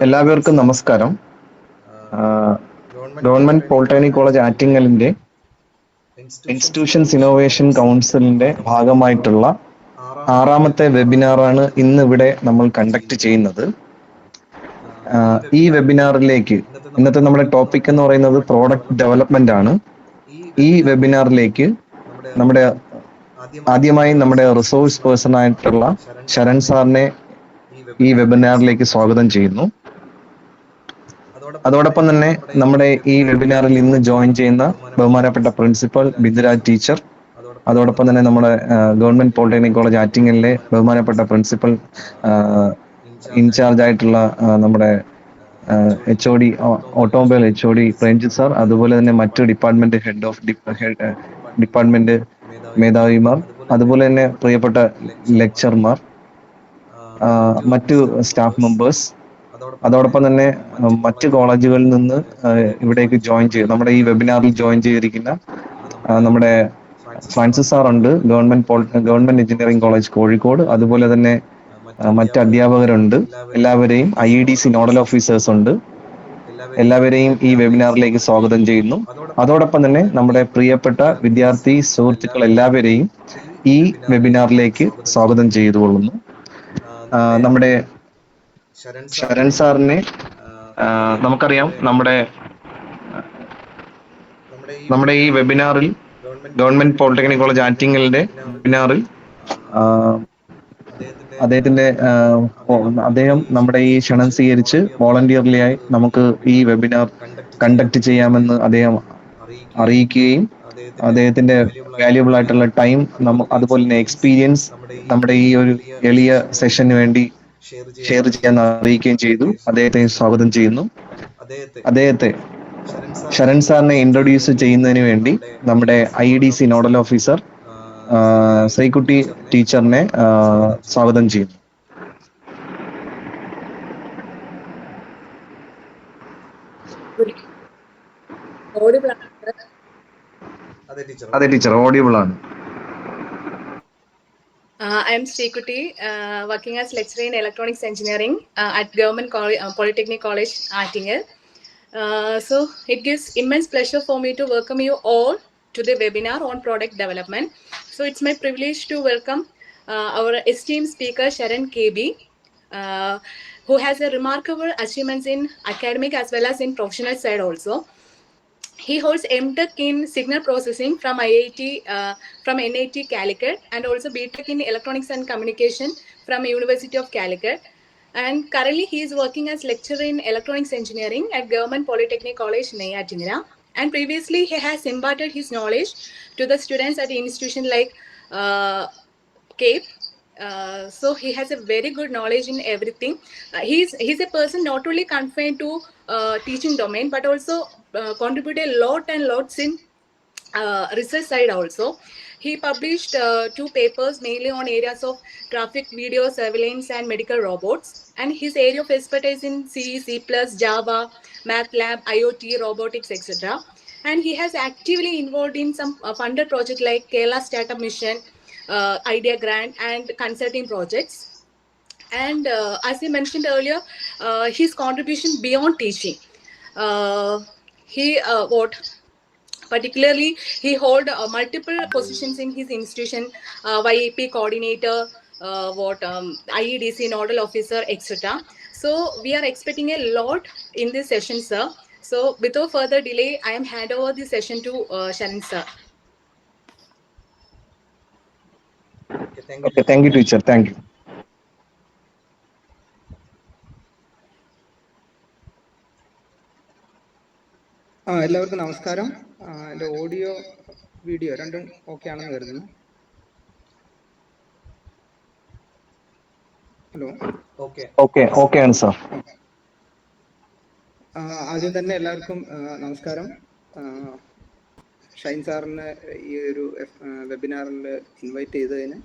എല്ലാവർക്കും നമസ്കാരം. Government polytechnic college ആറ്റിങ്ങലിന്റെ ഇൻസ്റ്റിറ്റ്യൂഷൻസ് ഇന്നോവേഷൻ കൗൺസിലിന്റെ ഭാഗമായിട്ടുള്ള 6ാമത്തെ വെബിനാറാണ് ഇന്ന് ഇവിടെ നമ്മൾ കണ്ടക്ട് ചെയ്യുന്നത്. ഈ വെബിനാറിലേക്ക് ഇന്നത്തെ നമ്മുടെ ടോപ്പിക് എന്ന് പറയുന്നത് പ്രോഡക്റ്റ് ഡെവലപ്മെന്റ് ആണ്. ഈ വെബിനാറിലേക്ക് നമ്മുടെ ആദ്യമായി നമ്മുടെ റിസോഴ്സ് പേഴ്സൺ ആയിട്ടുള്ള ശരൺ സാറിനെ ഈ വെബിനാറിലേക്ക് സ്വാഗതം ചെയ്യുന്നു. അതോടൊപ്പം തന്നെ നമ്മുടെ ഈ വെബിനാറിൽ ഇന്ന് ജോയിൻ ചെയ്യുന്ന ബഹുമാനപ്പെട്ട പ്രിൻസിപ്പൽ ബിന്ദുരാജ് ടീച്ചർ, അതോടൊപ്പം തന്നെ നമ്മുടെ ഗവൺമെന്റ് പോളിടെക്നിക് കോളേജ് ആറ്റിങ്ങലിലെ ബഹുമാനപ്പെട്ട പ്രിൻസിപ്പൽ ഇൻചാർജ് ആയിട്ടുള്ള നമ്മുടെ HOD automobile HOD Premjith sir, അതുപോലെ തന്നെ മറ്റു ഡിപ്പാർട്ട്മെന്റ് ഹെഡ് ഓഫ് ഡിപ്പാർട്ട്മെന്റ് മേധാവിമാർ, അതുപോലെ തന്നെ പ്രിയപ്പെട്ട ലെക്ചർമാർ, മറ്റു സ്റ്റാഫ് മെമ്പേഴ്സ്, അതോടൊപ്പം തന്നെ മറ്റ് കോളേജുകളിൽ നിന്ന് ഇവിടേക്ക് ജോയിൻ ചെയ്ത് നമ്മുടെ ഈ വെബിനാറിൽ ജോയിൻ ചെയ്തിരിക്കുന്ന നമ്മുടെ ഫ്രാൻസിസ് സാർ ഉണ്ട്, ഗവൺമെന്റ് എഞ്ചിനീയറിംഗ് കോളേജ് കോഴിക്കോട്, അതുപോലെ തന്നെ മറ്റ് അധ്യാപകരുണ്ട്. എല്ലാവരെയും IEDC നോഡൽ ഓഫീസേഴ്സ് ഉണ്ട്. എല്ലാവരെയും ഈ വെബിനാറിലേക്ക് സ്വാഗതം ചെയ്യുന്നു. അതോടൊപ്പം തന്നെ നമ്മുടെ പ്രിയപ്പെട്ട വിദ്യാർത്ഥി സുഹൃത്തുക്കൾ എല്ലാവരെയും ഈ വെബിനാറിലേക്ക് സ്വാഗതം ചെയ്തുകൊള്ളുന്നു. നമ്മുടെ ശരൺ സാറിനെ നമുക്കറിയാം, നമ്മുടെ ഈ വെബിനാറിൽ ഗവൺമെന്റ് പോളിടെക്നിക് കോളേജ് ആറ്റിങ്ങലിന്റെ വെബിനാറിൽ അദ്ദേഹം നമ്മുടെ ഈ ക്ഷണം സ്വീകരിച്ച് വോളണ്ടിയർലിയായി നമുക്ക് ഈ വെബിനാർ കണ്ടക്ട് ചെയ്യാമെന്ന് അദ്ദേഹം അറിയിക്കുകയും അദ്ദേഹത്തിന്റെ വാല്യുബിൾ ആയിട്ടുള്ള ടൈം അതുപോലെ തന്നെ എക്സ്പീരിയൻസ് നമ്മുടെ ഈ ഒരു എളിയ സെഷന് വേണ്ടി ഷെയർ ചെയ്യാൻ അറിയിക്കുകയും ചെയ്തു. അദ്ദേഹത്തെ സ്വാഗതം ചെയ്യുന്നു. അദ്ദേഹത്തെ ശരൺ സാറിനെ ഇൻട്രൊഡ്യൂസ് ചെയ്യുന്നതിന് വേണ്ടി നമ്മുടെ IEDC നോഡൽ ഓഫീസർ ശ്രീകുട്ടി ടീച്ചറിനെ സ്വാഗതം ചെയ്യുന്നു. അതെ ടീച്ചർ, ഓഡിയബിൾ ആണ്. I am Srikuti, working as lecturer in electronics engineering at Government Polytechnic College, Attingel. So it gives immense pleasure for me to welcome you all to the webinar on product development. So it's my privilege to welcome our esteemed speaker Sharan KB, who has a remarkable achievements in academic as well as in professional side also. He holds MTech in Signal Processing from NIT Calicut, and also BTech in Electronics and Communication from University of Calicut. And currently he is working as lecturer in Electronics Engineering at Government Polytechnic College, Neyattingala. And previously he has imparted his knowledge to the students at the institution like CAPE. So he has a very good knowledge in everything. He's a person not only confined to teaching domain, but also contributed lots in research side also. He published 2 papers mainly on areas of traffic video surveillance and medical robots, and his area of expertise in C, C++, Java, MATLAB, IoT, robotics, etc. And he has actively involved in some funded projects like Kerala Startup Mission, Idea Grant, and consulting projects. And as I mentioned earlier, his contribution beyond teaching, particularly he hold multiple positions in his institution, YAP coordinator, IEDC nodal officer, etc. So we are expecting a lot in this session, sir. So without further delay, I am hand over this session to Sharan sir. Okay, thank you teacher, thank you. എല്ലാവർക്കും നമസ്കാരം. എൻ്റെ audio video രണ്ടും okay ആണെന്ന് കരുതുന്നു. Hello, okay ആണ് sir. ആദ്യം തന്നെ എല്ലാവർക്കും നമസ്കാരം. ഷൈൻ സാറിന് ഈ ഒരു വെബിനാറിൽ ഇൻവൈറ്റ് ചെയ്തതിന്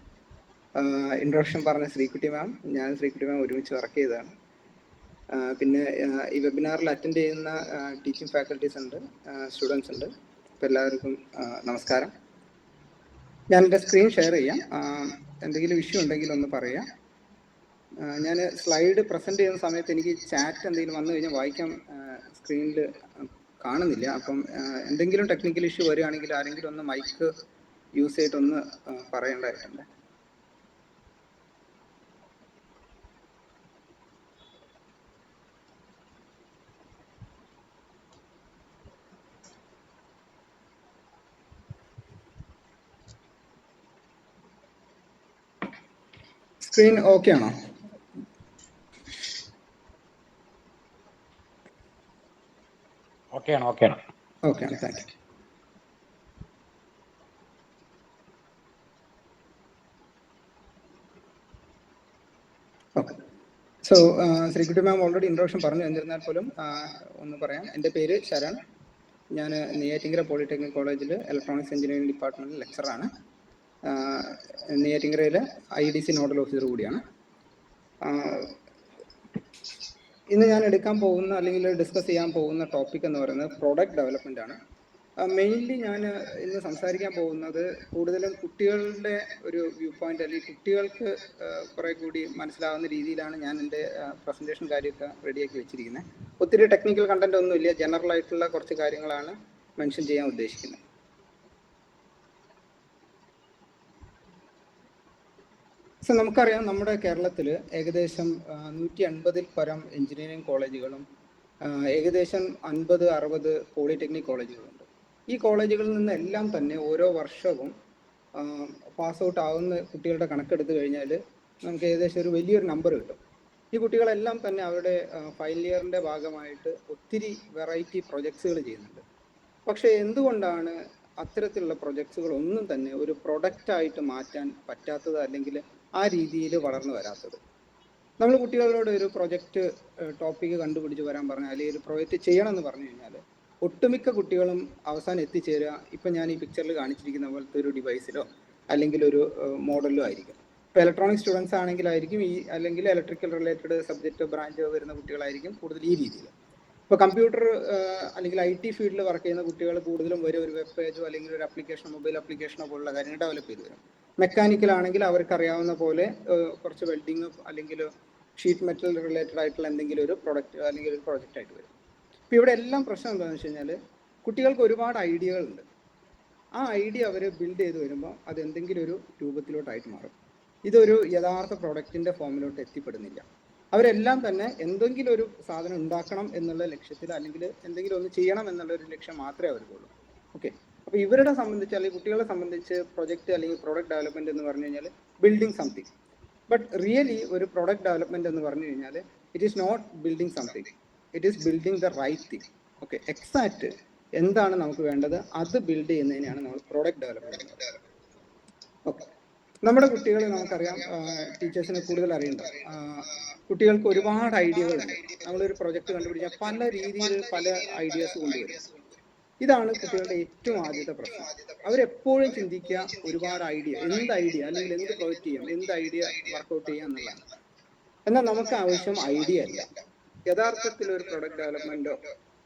ഇൻട്രൊഡക്ഷൻ പറഞ്ഞ ശ്രീകുട്ടി മാം, ഞാൻ ശ്രീകുട്ടി മാം ഒരുമിച്ച് വർക്ക് ചെയ്തതാണ്. പിന്നെ ഈ വെബിനാറിൽ അറ്റൻഡ് ചെയ്യുന്ന ടീച്ചിങ് ഫാക്കൽറ്റീസ് ഉണ്ട്, സ്റ്റുഡൻസ് ഉണ്ട്. അപ്പോൾ എല്ലാവർക്കും നമസ്കാരം. ഞാൻ എൻ്റെ സ്ക്രീൻ ഷെയർ ചെയ്യാം. എന്തെങ്കിലും ഇഷ്യൂ ഉണ്ടെങ്കിൽ ഒന്ന് പറയാം. ഞാൻ സ്ലൈഡ് പ്രസൻറ്റ് ചെയ്യുന്ന സമയത്ത് എനിക്ക് ചാറ്റ് എന്തെങ്കിലും വന്നു കഴിഞ്ഞാൽ വായിക്കാൻ സ്ക്രീനിൽ കാണുന്നില്ല. അപ്പം എന്തെങ്കിലും ടെക്നിക്കൽ ഇഷ്യൂ വരികയാണെങ്കിൽ ആരെങ്കിലും ഒന്ന് മൈക്ക് യൂസ് ചെയ്തിട്ടൊന്ന് പറയേണ്ടതായിട്ടുണ്ട്. സ്ക്രീൻ ഓക്കെ ആണോ? ഓക്കെയാണ്, ഓക്കെയാണ്. ഓക്കെയാണ്, thank you. Okay. So Sreekutty ma'am already introduction പറഞ്ഞു. എന്നിരുന്നാൽ പോലും ഒന്ന് പറയാം. എൻ്റെ പേര് ശരൺ. ഞാൻ നെയ്യാറ്റിൻകര പോളിടെക്നിക് കോളേജിൽ ഇലക്ട്രോണിക്സ് എഞ്ചിനീയറിംഗ് ഡിപ്പാർട്ട്മെൻറ്റിൽ ലെക്ചറാണ്. നെയ്യാറ്റിൻകരയിലെ IDC നോഡൽ ഓഫീസർ കൂടിയാണ്. ഇന്ന് ഞാൻ എടുക്കാൻ പോകുന്ന അല്ലെങ്കിൽ ഡിസ്കസ് ചെയ്യാൻ പോകുന്ന ടോപ്പിക് എന്ന് പറയുന്നത് പ്രോഡക്റ്റ് ഡെവലപ്മെൻ്റ് ആണ്. മെയിൻലി ഞാൻ ഇന്ന് സംസാരിക്കാൻ പോകുന്നത് കൂടുതലും കുട്ടികളുടെ ഒരു വ്യൂ പോയിന്റ്, അല്ലെങ്കിൽ കുട്ടികൾക്ക് കുറെ കൂടി മനസ്സിലാവുന്ന രീതിയിലാണ് ഞാൻ എൻ്റെ പ്രസൻറ്റേഷൻ കാര്യമൊക്കെ റെഡിയാക്കി വെച്ചിരിക്കുന്നത്. ഒത്തിരി ടെക്നിക്കൽ കണ്ടന്റ് ഒന്നുമില്ല, ജനറൽ ആയിട്ടുള്ള കുറച്ച് കാര്യങ്ങളാണ് മെൻഷൻ ചെയ്യാൻ ഉദ്ദേശിക്കുന്നത്. സോ നമുക്കറിയാം, നമ്മുടെ കേരളത്തിൽ ഏകദേശം 150-ൽ പരം എഞ്ചിനീയറിംഗ് കോളേജുകളും ഏകദേശം 50-60 പോളിടെക്നിക് കോളേജുകളുണ്ട്. ഈ കോളേജുകളിൽ നിന്നെല്ലാം തന്നെ ഓരോ വർഷവും പാസ് ഔട്ട് ആവുന്ന കുട്ടികളുടെ കണക്കെടുത്ത് കഴിഞ്ഞാൽ നമുക്ക് ഏകദേശം ഒരു വലിയൊരു നമ്പർ കിട്ടും. ഈ കുട്ടികളെല്ലാം തന്നെ അവരുടെ ഫൈനൽ ഇയറിൻ്റെ ഭാഗമായിട്ട് ഒത്തിരി വെറൈറ്റി പ്രൊജക്ട്സുകൾ ചെയ്യുന്നുണ്ട്. പക്ഷേ എന്തുകൊണ്ടാണ് അത്തരത്തിലുള്ള പ്രൊജക്ട്സുകൾ ഒന്നും തന്നെ ഒരു പ്രൊഡക്റ്റായിട്ട് മാറ്റാൻ പറ്റാത്തത്, അല്ലെങ്കിൽ ആ രീതിയിൽ വളർന്നു വരാത്തത്? നമ്മൾ കുട്ടികളോട് ഒരു പ്രൊജക്റ്റ് ടോപ്പിക്ക് കണ്ടുപിടിച്ച് വരാൻ പറഞ്ഞാൽ, അല്ലെങ്കിൽ ഒരു പ്രൊജക്റ്റ് ചെയ്യണമെന്ന് പറഞ്ഞു കഴിഞ്ഞാൽ ഒട്ടുമിക്ക കുട്ടികളും അവസാനം എത്തിച്ചേരുക ഇപ്പം ഞാൻ ഈ പിക്ചറിൽ കാണിച്ചിരിക്കുന്ന പോലത്തെ ഒരു ഡിവൈസിലോ അല്ലെങ്കിൽ ഒരു മോഡലിലോ ആയിരിക്കും. ഇപ്പോൾ ഇലക്ട്രോണിക് സ്റ്റുഡൻസ് ആണെങ്കിലായിരിക്കും അല്ലെങ്കിൽ ഇലക്ട്രിക്കൽ റിലേറ്റഡ് സബ്ജക്റ്റ് ബ്രാഞ്ച് വരുന്ന കുട്ടികളായിരിക്കും കൂടുതൽ ഈ രീതിയിൽ. ഇപ്പോൾ കമ്പ്യൂട്ടർ അല്ലെങ്കിൽ IT ഫീൽഡിൽ വർക്ക് ചെയ്യുന്ന കുട്ടികൾ കൂടുതലും ഒരു വെബ് പേജോ അല്ലെങ്കിൽ ഒരു ആപ്ലിക്കേഷനോ മൊബൈൽ ആപ്ലിക്കേഷനോ പോലുള്ള കാര്യങ്ങൾ ഡെവലപ്പ് ചെയ്ത് വരും. മെക്കാനിക്കൽ ആണെങ്കിൽ അവർക്ക് അറിയാവുന്ന പോലെ കുറച്ച് വെൽഡിങ് അല്ലെങ്കിൽ ഷീറ്റ് മെറ്റൽ റിലേറ്റഡ് ആയിട്ടുള്ള എന്തെങ്കിലും ഒരു പ്രൊഡക്റ്റ് അല്ലെങ്കിൽ ഒരു പ്രോജക്റ്റ് ആയിട്ട് വരും. ഇപ്പോൾ ഇവിടെ എല്ലാം പ്രശ്നം എന്താണെന്ന് വെച്ച് കഴിഞ്ഞാൽ കുട്ടികൾക്ക് ഒരുപാട് ഐഡിയകളുണ്ട്. ആ ഐഡിയ അവർ ബിൽഡ് ചെയ്ത് വരുമ്പോൾ അത് എന്തെങ്കിലും ഒരു രൂപത്തിലോട്ടായിട്ട് മാറും. ഇതൊരു യഥാർത്ഥ പ്രൊഡക്റ്റിൻ്റെ ഫോമിലോട്ട് എത്തിപ്പെടുന്നില്ല. അവരെല്ലാം തന്നെ എന്തെങ്കിലും ഒരു സാധനം ഉണ്ടാക്കണം എന്നുള്ള ലക്ഷ്യത്തിൽ, അല്ലെങ്കിൽ എന്തെങ്കിലും ഒന്ന് ചെയ്യണം എന്നുള്ള ഒരു ലക്ഷ്യം മാത്രമേ അവർക്കുള്ളൂ. ഓക്കെ. അപ്പോൾ ഇവരുടെ സംബന്ധിച്ച്, അല്ലെങ്കിൽ കുട്ടികളെ സംബന്ധിച്ച് പ്രൊജക്റ്റ് അല്ലെങ്കിൽ പ്രോഡക്റ്റ് ഡെവലപ്മെൻറ്റ് എന്ന് പറഞ്ഞു കഴിഞ്ഞാൽ ബിൽഡിങ് സംതിങ്. ബട്ട് റിയലി ഒരു പ്രോഡക്റ്റ് ഡെവലപ്മെൻറ്റ് എന്ന് പറഞ്ഞു കഴിഞ്ഞാൽ it is not building something, it is building the right thing. Okay. Exact എന്താണ് നമുക്ക് വേണ്ടത് അത് ബിൽഡ് ചെയ്യുന്നതിനെയാണ് നമ്മൾ പ്രോഡക്റ്റ് ഡെവലപ്മെൻറ്റ്. ഓക്കെ. നമ്മുടെ കുട്ടികൾ നമുക്കറിയാം, ടീച്ചേഴ്സിനെ കൂടുതൽ അറിയണ്ടാവും. കുട്ടികൾക്ക് ഒരുപാട് ഐഡിയകളുണ്ട്. നമ്മളൊരു പ്രൊജക്റ്റ് കണ്ടുപിടിച്ചാൽ പല രീതിയിൽ പല ഐഡിയാസ് കൊണ്ടുവരും. ഇതാണ് കുട്ടികളുടെ ഏറ്റവും ആദ്യത്തെ പ്രശ്നം. അവരെപ്പോഴും ചിന്തിക്കുക ഒരുപാട് ഐഡിയ, എന്ത് ഐഡിയ അല്ലെങ്കിൽ എന്ത് പ്രൊജക്റ്റ് ചെയ്യാം, എന്ത് ഐഡിയ വർക്കൗട്ട് ചെയ്യാം എന്നുള്ളതാണ്. എന്നാൽ നമുക്ക് ആവശ്യം ഐഡിയ അല്ല. യഥാർത്ഥത്തിൽ ഒരു പ്രൊഡക്റ്റ് ഡെവലപ്മെന്റോ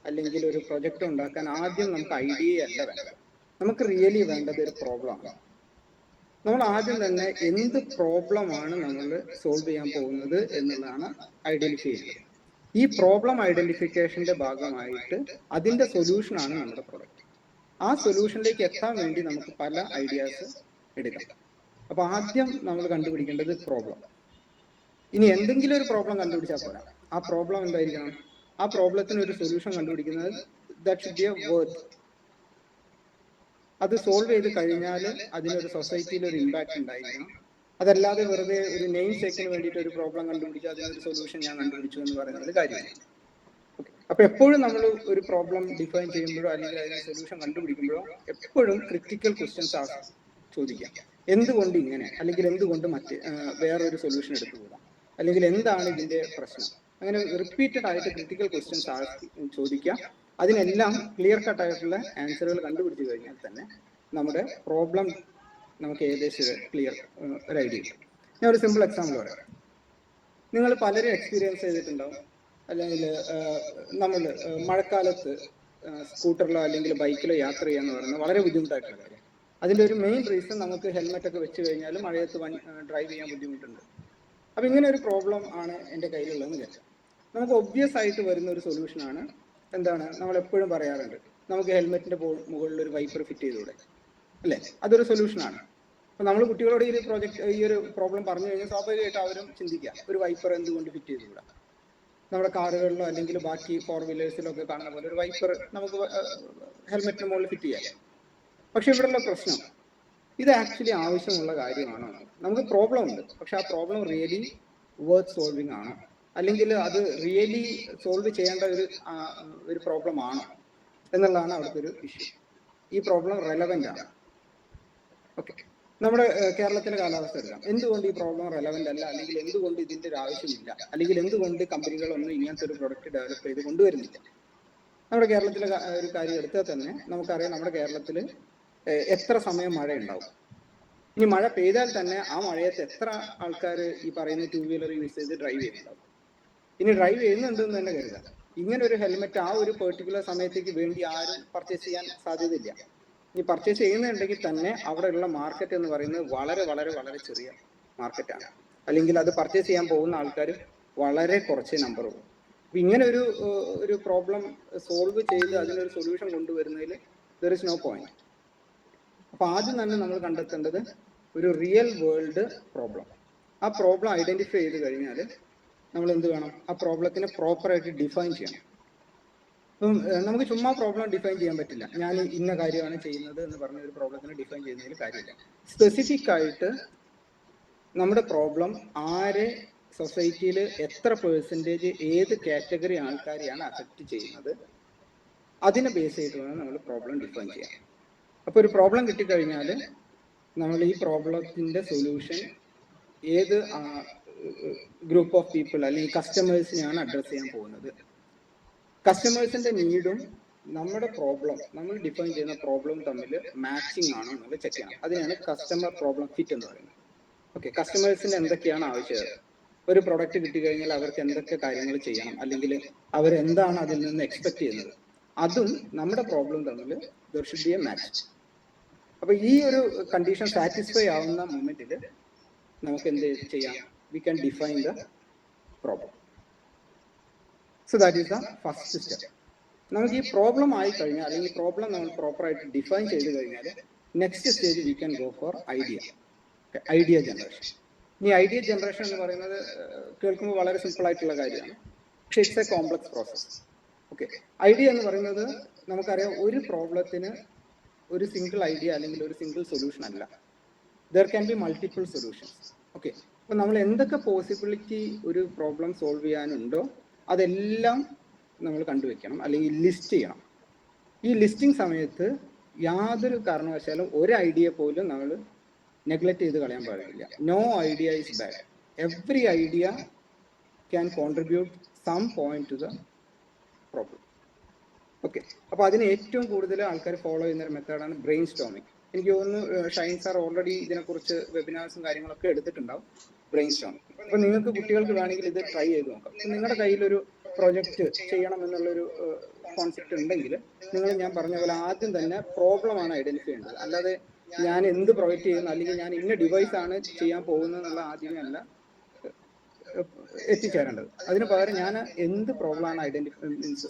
അല്ലെങ്കിൽ ഒരു പ്രൊജക്റ്റ് ഉണ്ടാക്കാൻ ആദ്യം നമുക്ക് ഐഡിയ അല്ല വേണ്ടത്. നമുക്ക് റിയലി വേണ്ടത് ഒരു പ്രോബ്ലമാണ്. നമ്മൾ ആദ്യം തന്നെ എന്ത് പ്രോബ്ലമാണ് നമ്മൾ സോൾവ് ചെയ്യാൻ പോകുന്നത് എന്നുള്ളതാണ് ഐഡന്റിഫൈ ചെയ്യുന്നത്. ഈ പ്രോബ്ലം ഐഡന്റിഫിക്കേഷന്റെ ഭാഗമായിട്ട് അതിന്റെ സൊല്യൂഷനാണ് നമ്മുടെ പ്രൊഡക്റ്റ്. ആ സൊല്യൂഷനിലേക്ക് എത്താൻ വേണ്ടി നമുക്ക് പല ഐഡിയാസ് എടുക്കാം. അപ്പോൾ ആദ്യം നമ്മൾ കണ്ടുപിടിക്കേണ്ടത് പ്രോബ്ലം. ഇനി എന്തെങ്കിലും ഒരു പ്രോബ്ലം കണ്ടുപിടിച്ചാൽ പോരാ. ആ പ്രോബ്ലം എന്തായിരിക്കണം? ആ പ്രോബ്ലത്തിന് ഒരു സൊല്യൂഷൻ കണ്ടുപിടിക്കുന്നത് that should be A worth. അത് സോൾവ് ചെയ്ത് കഴിഞ്ഞാൽ അതിനൊരു സൊസൈറ്റിയിൽ ഒരു ഇമ്പാക്ട് ഉണ്ടായിരിക്കണം. അതല്ലാതെ വെറുതെ ഒരു നെയിം സേക്കിന് വേണ്ടിയിട്ട് ഒരു പ്രോബ്ലം കണ്ടുപിടിച്ച് അതിനൊരു സൊല്യൂഷൻ ഞാൻ കണ്ടുപിടിച്ചു എന്ന് പറയുന്നത് കാര്യമില്ല. ഓക്കെ. അപ്പോൾ എപ്പോഴും നമ്മൾ ഒരു പ്രോബ്ലം ഡിഫൈൻ ചെയ്യുമ്പോഴോ അല്ലെങ്കിൽ അതിന് സൊല്യൂഷൻ കണ്ടുപിടിക്കുമ്പോഴോ എപ്പോഴും ക്രിറ്റിക്കൽ ക്വസ്റ്റ്യൻസ് ചോദിക്കാം. എന്തുകൊണ്ട് ഇങ്ങനെ, അല്ലെങ്കിൽ എന്തുകൊണ്ട് വേറൊരു സൊല്യൂഷൻ എടുത്തുകൂടാ, അല്ലെങ്കിൽ എന്താണ് ഇതിന്റെ പ്രശ്നം? അങ്ങനെ റിപ്പീറ്റഡ് ആയിട്ട് ക്രിറ്റിക്കൽ ക്വസ്റ്റ്യൻസ് ചോദിക്കാം. അതിനെല്ലാം ക്ലിയർ കട്ട് ആയിട്ടുള്ള ആൻസറുകൾ കണ്ടുപിടിച്ചു കഴിഞ്ഞാൽ തന്നെ നമ്മുടെ പ്രോബ്ലം നമുക്ക് ഏകദേശം ക്ലിയർ ഒരു ഐഡിയ കിട്ടും. ഞാൻ ഒരു സിമ്പിൾ എക്സാമ്പിൾ പറയാം. നിങ്ങൾ പലരും എക്സ്പീരിയൻസ് ചെയ്തിട്ടുണ്ടാവും, അല്ലെങ്കിൽ നമ്മൾ മഴക്കാലത്ത് സ്കൂട്ടറിലോ അല്ലെങ്കിൽ ബൈക്കിലോ യാത്ര ചെയ്യാന്ന് പറയുന്നത് വളരെ ബുദ്ധിമുട്ടായിട്ടുള്ള കാര്യം. അതിൻ്റെ ഒരു മെയിൻ റീസൺ നമുക്ക് ഹെൽമെറ്റ് ഒക്കെ വെച്ച് കഴിഞ്ഞാൽ മഴയത്ത് ഡ്രൈവ് ചെയ്യാൻ ബുദ്ധിമുട്ടുണ്ട്. അപ്പോൾ ഇങ്ങനെ ഒരു പ്രോബ്ലം ആണ് എൻ്റെ കയ്യിലുള്ളതെന്ന് കരുതാം. നമുക്ക് ഒബ്വിയസ് ആയിട്ട് വരുന്ന ഒരു സൊല്യൂഷനാണ് എന്താണ്, നമ്മൾ എപ്പോഴും പറയാറുണ്ട്, നമുക്ക് ഹെൽമെറ്റിൻ്റെ മുകളിൽ ഒരു വൈപ്പർ ഫിറ്റ് ചെയ്തുകൂടെ, അല്ലേ? അതൊരു സൊല്യൂഷനാണ്. അപ്പോൾ നമ്മൾ കുട്ടികളോട് ഈ ഒരു പ്രോബ്ലം പറഞ്ഞു കഴിഞ്ഞാൽ സ്വാഭാവികമായിട്ട് അവരും ചിന്തിക്കുക, ഒരു വൈപ്പർ എന്തുകൊണ്ട് ഫിറ്റ് ചെയ്തുകൂടാ? നമ്മുടെ കാറുകളിലോ അല്ലെങ്കിൽ ബാക്കി 4 വീലേഴ്സിലൊക്കെ കാണുന്ന പോലെ ഒരു വൈപ്പർ നമുക്ക് ഹെൽമെറ്റിന് മുകളിൽ ഫിറ്റ് ചെയ്യാം. പക്ഷെ ഇവിടെയുള്ള പ്രശ്നം, ഇത് ആക്ച്വലി ആവശ്യമുള്ള കാര്യമാണോ? നമുക്ക് പ്രോബ്ലം ഉണ്ട്, പക്ഷെ ആ പ്രോബ്ലം റിയലി വർത്ത് സോൾവിങ് ആണോ, അല്ലെങ്കിൽ അത് റിയലി സോൾവ് ചെയ്യേണ്ട ഒരു പ്രോബ്ലം ആണോ എന്നുള്ളതാണ് അവിടുത്തെ ഒരു ഇഷ്യൂ. ഈ പ്രോബ്ലം റെലവൻ്റ് ആണ്. ഓക്കെ, നമ്മുടെ കേരളത്തിലെ കാലാവസ്ഥ എടുക്കാം. എന്തുകൊണ്ട് ഈ പ്രോബ്ലം റെലവൻ്റ് അല്ല, അല്ലെങ്കിൽ എന്തുകൊണ്ട് ഇതിൻ്റെ ഒരു ആവശ്യമില്ല, അല്ലെങ്കിൽ എന്തുകൊണ്ട് കമ്പനികളൊന്നും ഇങ്ങനത്തെ ഒരു പ്രൊഡക്റ്റ് ഡെവലപ്പ് ചെയ്ത് കൊണ്ടുവരുന്നില്ല? നമ്മുടെ കേരളത്തിലെ ഒരു കാര്യം എടുത്താൽ തന്നെ നമുക്കറിയാം, നമ്മുടെ കേരളത്തിൽ എത്ര സമയം മഴ ഉണ്ടാവും. ഇനി മഴ പെയ്താൽ തന്നെ ആ മഴയത്ത് എത്ര ആൾക്കാർ ഈ പറയുന്ന 2 വീലർ യൂസ് ചെയ്ത് ഡ്രൈവ് ചെയ്യുന്നുണ്ടാവും. ഇനി ഡ്രൈവ് ചെയ്യുന്നുണ്ടെന്ന് തന്നെ കരുതാം, ഇങ്ങനെ ഒരു ഹെൽമെറ്റ് ആ ഒരു പെർട്ടിക്കുലർ സമയത്തേക്ക് വേണ്ടി ആരും പർച്ചേസ് ചെയ്യാൻ സാധ്യതയില്ല. ഇനി പർച്ചേസ് ചെയ്യുന്നുണ്ടെങ്കിൽ തന്നെ അവിടെയുള്ള മാർക്കറ്റ് എന്ന് പറയുന്നത് വളരെ വളരെ വളരെ ചെറിയ മാർക്കറ്റാണ്, അല്ലെങ്കിൽ അത് പർച്ചേസ് ചെയ്യാൻ പോകുന്ന ആൾക്കാർ വളരെ കുറച്ച് നമ്പർ ഉള്ളൂ. അപ്പം ഇങ്ങനെ ഒരു പ്രോബ്ലം സോൾവ് ചെയ്ത് അതിനൊരു സൊല്യൂഷൻ കൊണ്ടുവരുന്നതിൽ ദർ ഇസ് നോ പോയിന്റ്. അപ്പോൾ ആദ്യം തന്നെ നമ്മൾ കണ്ടെത്തേണ്ടത് ഒരു റിയൽ വേൾഡ് പ്രോബ്ലം. ആ പ്രോബ്ലം ഐഡന്റിഫൈ ചെയ്ത് കഴിഞ്ഞാൽ നമ്മൾ എന്ത് വേണം, ആ പ്രോബ്ലത്തിനെ പ്രോപ്പറായിട്ട് ഡിഫൈൻ ചെയ്യണം. അപ്പം നമുക്ക് ചുമ്മാ പ്രോബ്ലം ഡിഫൈൻ ചെയ്യാൻ പറ്റില്ല. ഞാൻ ഇന്ന കാര്യമാണ് ചെയ്യുന്നത് എന്ന് പറഞ്ഞ ഒരു പ്രോബ്ലത്തിനെ ഡിഫൈൻ ചെയ്യുന്നതിൽ കാര്യമില്ല. സ്പെസിഫിക് ആയിട്ട് നമ്മുടെ പ്രോബ്ലം ആരെ, സൊസൈറ്റിയിൽ എത്ര പെർസെൻറ്റേജ്, ഏത് കാറ്റഗറി ആൾക്കാരെയാണ് അഫക്റ്റ് ചെയ്യുന്നത്, അതിനെ ബേസ് ചെയ്ത് വേണം നമ്മൾ പ്രോബ്ലം ഡിഫൈൻ ചെയ്യാൻ. അപ്പോൾ ഒരു പ്രോബ്ലം കിട്ടിക്കഴിഞ്ഞാൽ നമ്മൾ ഈ പ്രോബ്ലത്തിൻ്റെ സൊല്യൂഷൻ ഏത് ഗ്രൂപ്പ് ഓഫ് പീപ്പിൾ അല്ലെങ്കിൽ കസ്റ്റമേഴ്സിനെയാണ് അഡ്രസ്സ് ചെയ്യാൻ പോകുന്നത്, കസ്റ്റമേഴ്സിൻ്റെ നീഡും നമ്മുടെ പ്രോബ്ലം, നമ്മൾ ഡിഫൈൻ ചെയ്യുന്ന പ്രോബ്ലം തമ്മിൽ മാച്ചിങ് ആണോ എന്നുള്ളത് ചെക്ക് ചെയ്യണം. അതിനാണ് കസ്റ്റമർ പ്രോബ്ലം ഫിറ്റ് എന്ന് പറയുന്നത്. ഓക്കെ, കസ്റ്റമേഴ്സിന് എന്തൊക്കെയാണ് ആവശ്യകത, ഒരു പ്രൊഡക്റ്റ് കിട്ടിക്കഴിഞ്ഞാൽ അവർക്ക് എന്തൊക്കെ കാര്യങ്ങൾ ചെയ്യണം, അല്ലെങ്കിൽ അവരെന്താണ് അതിൽ നിന്ന് എക്സ്പെക്ട് ചെയ്യുന്നത്, അതും നമ്മുടെ പ്രോബ്ലം തമ്മിൽ there should be A match. അപ്പോൾ ഈ ഒരു കണ്ടീഷൻ സാറ്റിസ്ഫൈ ആവുന്ന മൊമെന്റിൽ നമുക്ക് എന്ത് ചെയ്യാം, we can define the problem. So that is the first step. നമുക്ക് ഈ പ്രോബ്ലം ആയി കഴിഞ്ഞാൽ, അല്ലെങ്കിൽ പ്രോബ്ലം നമ്മൾ പ്രോപ്പറായിട്ട് ഡിഫൈൻ ചെയ്ത് കഴിഞ്ഞാൽ, next stage we can go for idea generation. ഈ ഐഡിയ ജനറേഷൻ എന്ന് പറയുന്നത് കേൾക്കുമ്പോൾ വളരെ സിമ്പിൾ ആയിട്ടുള്ള കാര്യമാണ്, പക്ഷെ it's A complex process. Okay, idea എന്ന് പറയുന്നത് നമുക്കറിയാം, ഒരു പ്രോബ്ലത്തിന് ഒരു സിംഗിൾ ഐഡിയ അല്ലെങ്കിൽ ഒരു സിംഗിൾ സൊല്യൂഷൻ അല്ല, there can be multiple solutions. Okay, അപ്പോൾ നമ്മൾ എന്തൊക്കെ പോസിബിലിറ്റി ഒരു പ്രോബ്ലം സോൾവ് ചെയ്യാനുണ്ടോ അതെല്ലാം നമ്മൾ കണ്ടുവെക്കണം, അല്ലെങ്കിൽ ലിസ്റ്റ് ചെയ്യണം. ഈ ലിസ്റ്റിംഗ് സമയത്ത് യാതൊരു കാരണവശാലും ഒരു ഐഡിയ പോലും നമ്മൾ നെഗ്ലക്റ്റ് ചെയ്ത് കളയാൻ പാടില്ല. No idea is bad. Every idea can contribute some point to the problem. Okay, അപ്പോൾ അതിന് ഏറ്റവും കൂടുതൽ ആൾക്കാർ ഫോളോ ചെയ്യുന്ന ഒരു മെത്തേഡാണ് ബ്രെയിൻ സ്റ്റോമിങ്. എനിക്ക് തോന്നുന്നു ഷൈൻ സാർ ഓൾറെഡി ഇതിനെക്കുറിച്ച് വെബിനാർസും കാര്യങ്ങളൊക്കെ എടുത്തിട്ടുണ്ടാവും, ബ്രെയിൻ സ്റ്റോമിങ്. അപ്പോൾ നിങ്ങൾക്ക് കുട്ടികൾക്ക് വേണമെങ്കിൽ ഇത് ട്രൈ ചെയ്ത് നോക്കാം. അപ്പോൾ നിങ്ങളുടെ കയ്യിലൊരു പ്രൊജക്റ്റ് ചെയ്യണം എന്നുള്ളൊരു കോൺസെപ്റ്റ് ഉണ്ടെങ്കിൽ നിങ്ങൾ, ഞാൻ പറഞ്ഞ പോലെ, ആദ്യം തന്നെ പ്രോബ്ലമാണ് ഐഡന്റിഫൈ ചെയ്യേണ്ടത്. അല്ലാതെ ഞാൻ എന്ത് പ്രൊവൈഡ് ചെയ്യുന്നു, അല്ലെങ്കിൽ ഞാൻ ഇന്ന ഡിവൈസാണ് ചെയ്യാൻ പോകുന്നത് എന്നുള്ള ആദ്യമേ അല്ല എത്തിച്ചേരേണ്ടത്. അതിന് പകരം ഞാൻ എന്ത് പ്രോബ്ലമാണ്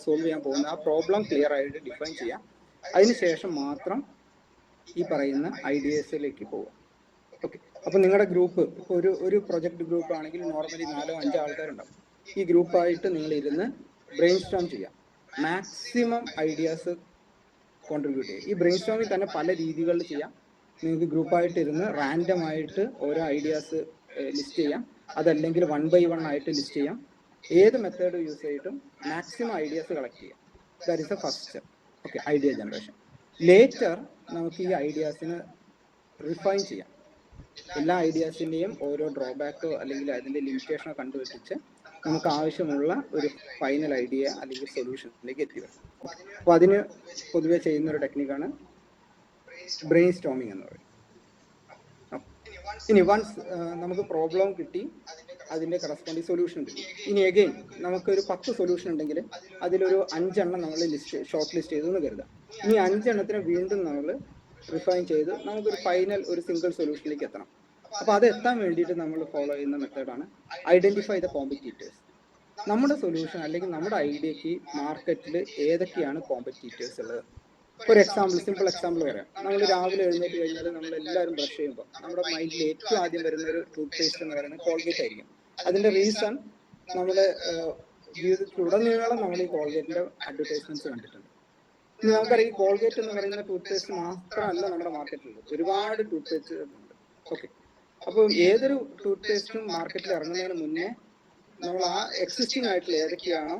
സോൾവ് ചെയ്യാൻ പോകുന്നത്, ആ പ്രോബ്ലം ക്ലിയർ ആയിട്ട് ഡിഫൈൻ ചെയ്യാം. അതിനുശേഷം മാത്രം ഈ പറയുന്ന ഐഡിയസിലേക്ക് പോവുക. ഓക്കെ, അപ്പോൾ നിങ്ങളുടെ ഗ്രൂപ്പ് ഇപ്പോൾ ഒരു പ്രൊജക്ട് ഗ്രൂപ്പ് ആണെങ്കിൽ നോർമലി 4-5 ആൾക്കാരുണ്ടാവും. ഈ ഗ്രൂപ്പായിട്ട് നിങ്ങൾ ഇരുന്ന് ബ്രെയിൻ സ്റ്റോം ചെയ്യാം, മാക്സിമം ഐഡിയാസ് കോൺട്രിബ്യൂട്ട് ചെയ്യുക. ഈ ബ്രെയിൻ സ്റ്റോമിൽ തന്നെ പല രീതികളിൽ ചെയ്യാം. നിങ്ങൾക്ക് ഗ്രൂപ്പായിട്ട് ഇരുന്ന് റാൻഡം ആയിട്ട് ഓരോ ഐഡിയാസ് ലിസ്റ്റ് ചെയ്യാം, അതല്ലെങ്കിൽ 1 by 1 ആയിട്ട് ലിസ്റ്റ് ചെയ്യാം. ഏത് മെത്തേഡ് യൂസ് ചെയ്തിട്ടും മാക്സിമം ഐഡിയാസ് കളക്ട് ചെയ്യാം. That is the first step. Okay, idea generation. Later നമുക്ക് ഈ ഐഡിയാസിന് റിഫൈൻ ചെയ്യാം. എല്ലാ ഐഡിയാസിൻ്റെയും ഓരോ ഡ്രോബാക്കോ അല്ലെങ്കിൽ അതിൻ്റെ ലിമിറ്റേഷനോ കണ്ടുപിടിച്ച് നമുക്ക് ആവശ്യമുള്ള ഒരു ഫൈനൽ ഐഡിയ അല്ലെങ്കിൽ സൊല്യൂഷനിലേക്ക് എത്തിവരും. അപ്പോൾ അതിന് പൊതുവെ ചെയ്യുന്നൊരു ടെക്നിക്കാണ് ബ്രെയിൻ സ്റ്റോമിങ് എന്ന് പറയുന്നത്. ഇനി വൺസ് നമുക്ക് പ്രോബ്ലം കിട്ടി, അതിൻ്റെ കറസ്പോണ്ടിങ് സൊല്യൂഷൻ കിട്ടി. ഇനി അഗെയിൻ നമുക്കൊരു 10 സൊല്യൂഷൻ ഉണ്ടെങ്കിൽ അതിലൊരു 5 എണ്ണം നമ്മൾ ഷോർട്ട് ലിസ്റ്റ് ചെയ്തു എന്ന് കരുതാം. ഇനി 5 എണ്ണത്തിന് വീണ്ടും നമ്മൾ റിഫൈൻ ചെയ്ത് നമുക്കൊരു ഫൈനൽ ഒരു സിംഗിൾ സൊല്യൂഷനിലേക്ക് എത്തണം. അപ്പോൾ അത് എത്താൻ വേണ്ടിയിട്ട് നമ്മൾ ഫോളോ ചെയ്യുന്ന മെത്തേഡാണ് ഐഡൻറ്റിഫൈ ദ കോമ്പറ്റീറ്റേഴ്സ്. നമ്മുടെ സൊല്യൂഷൻ അല്ലെങ്കിൽ നമ്മുടെ ഐഡിയക്ക് മാർക്കറ്റിൽ ഏതൊക്കെയാണ് കോമ്പറ്റീറ്റേഴ്സ് ഉള്ളത്. ഒരു എക്സാമ്പിൾ, സിമ്പിൾ എക്സാമ്പിൾ പറയാം. നമ്മൾ രാവിലെ എഴുന്നേറ്റ് കഴിഞ്ഞാൽ നമ്മൾ എല്ലാവരും ബ്രഷ് ചെയ്യുമ്പോൾ നമ്മുടെ മൈൻഡിൽ ഏറ്റവും ആദ്യം വരുന്ന ഒരു ടൂത്ത് പേസ്റ്റ് എന്ന് പറയുന്നത് കോൾഗേറ്റ് ആയിരിക്കും. അതിന്റെ റീസൺ നമ്മുടെ ജീവിതത്തിലുടനീളം നമ്മൾ ഈ കോൾഗേറ്റിന്റെ അഡ്വർടൈസ്മെന്റ്സ് കണ്ടിട്ടുണ്ട്. ഇനി നമുക്കറിയാം, ഈ കോൾഗേറ്റ് എന്ന് പറയുന്ന ടൂത്ത് പേസ്റ്റ് മാത്രമല്ല നമ്മുടെ മാർക്കറ്റിലുള്ളത്, ഒരുപാട് ടൂത്ത് പേസ്റ്റുകളുണ്ട്. ഓക്കെ, അപ്പോൾ ഏതൊരു ടൂത്ത് പേസ്റ്റും മാർക്കറ്റിൽ ഇറങ്ങുന്നതിന് മുന്നേ നമ്മൾ ആ എക്സിസ്റ്റിംഗ് ആയിട്ടുള്ള ഏതൊക്കെയാണോ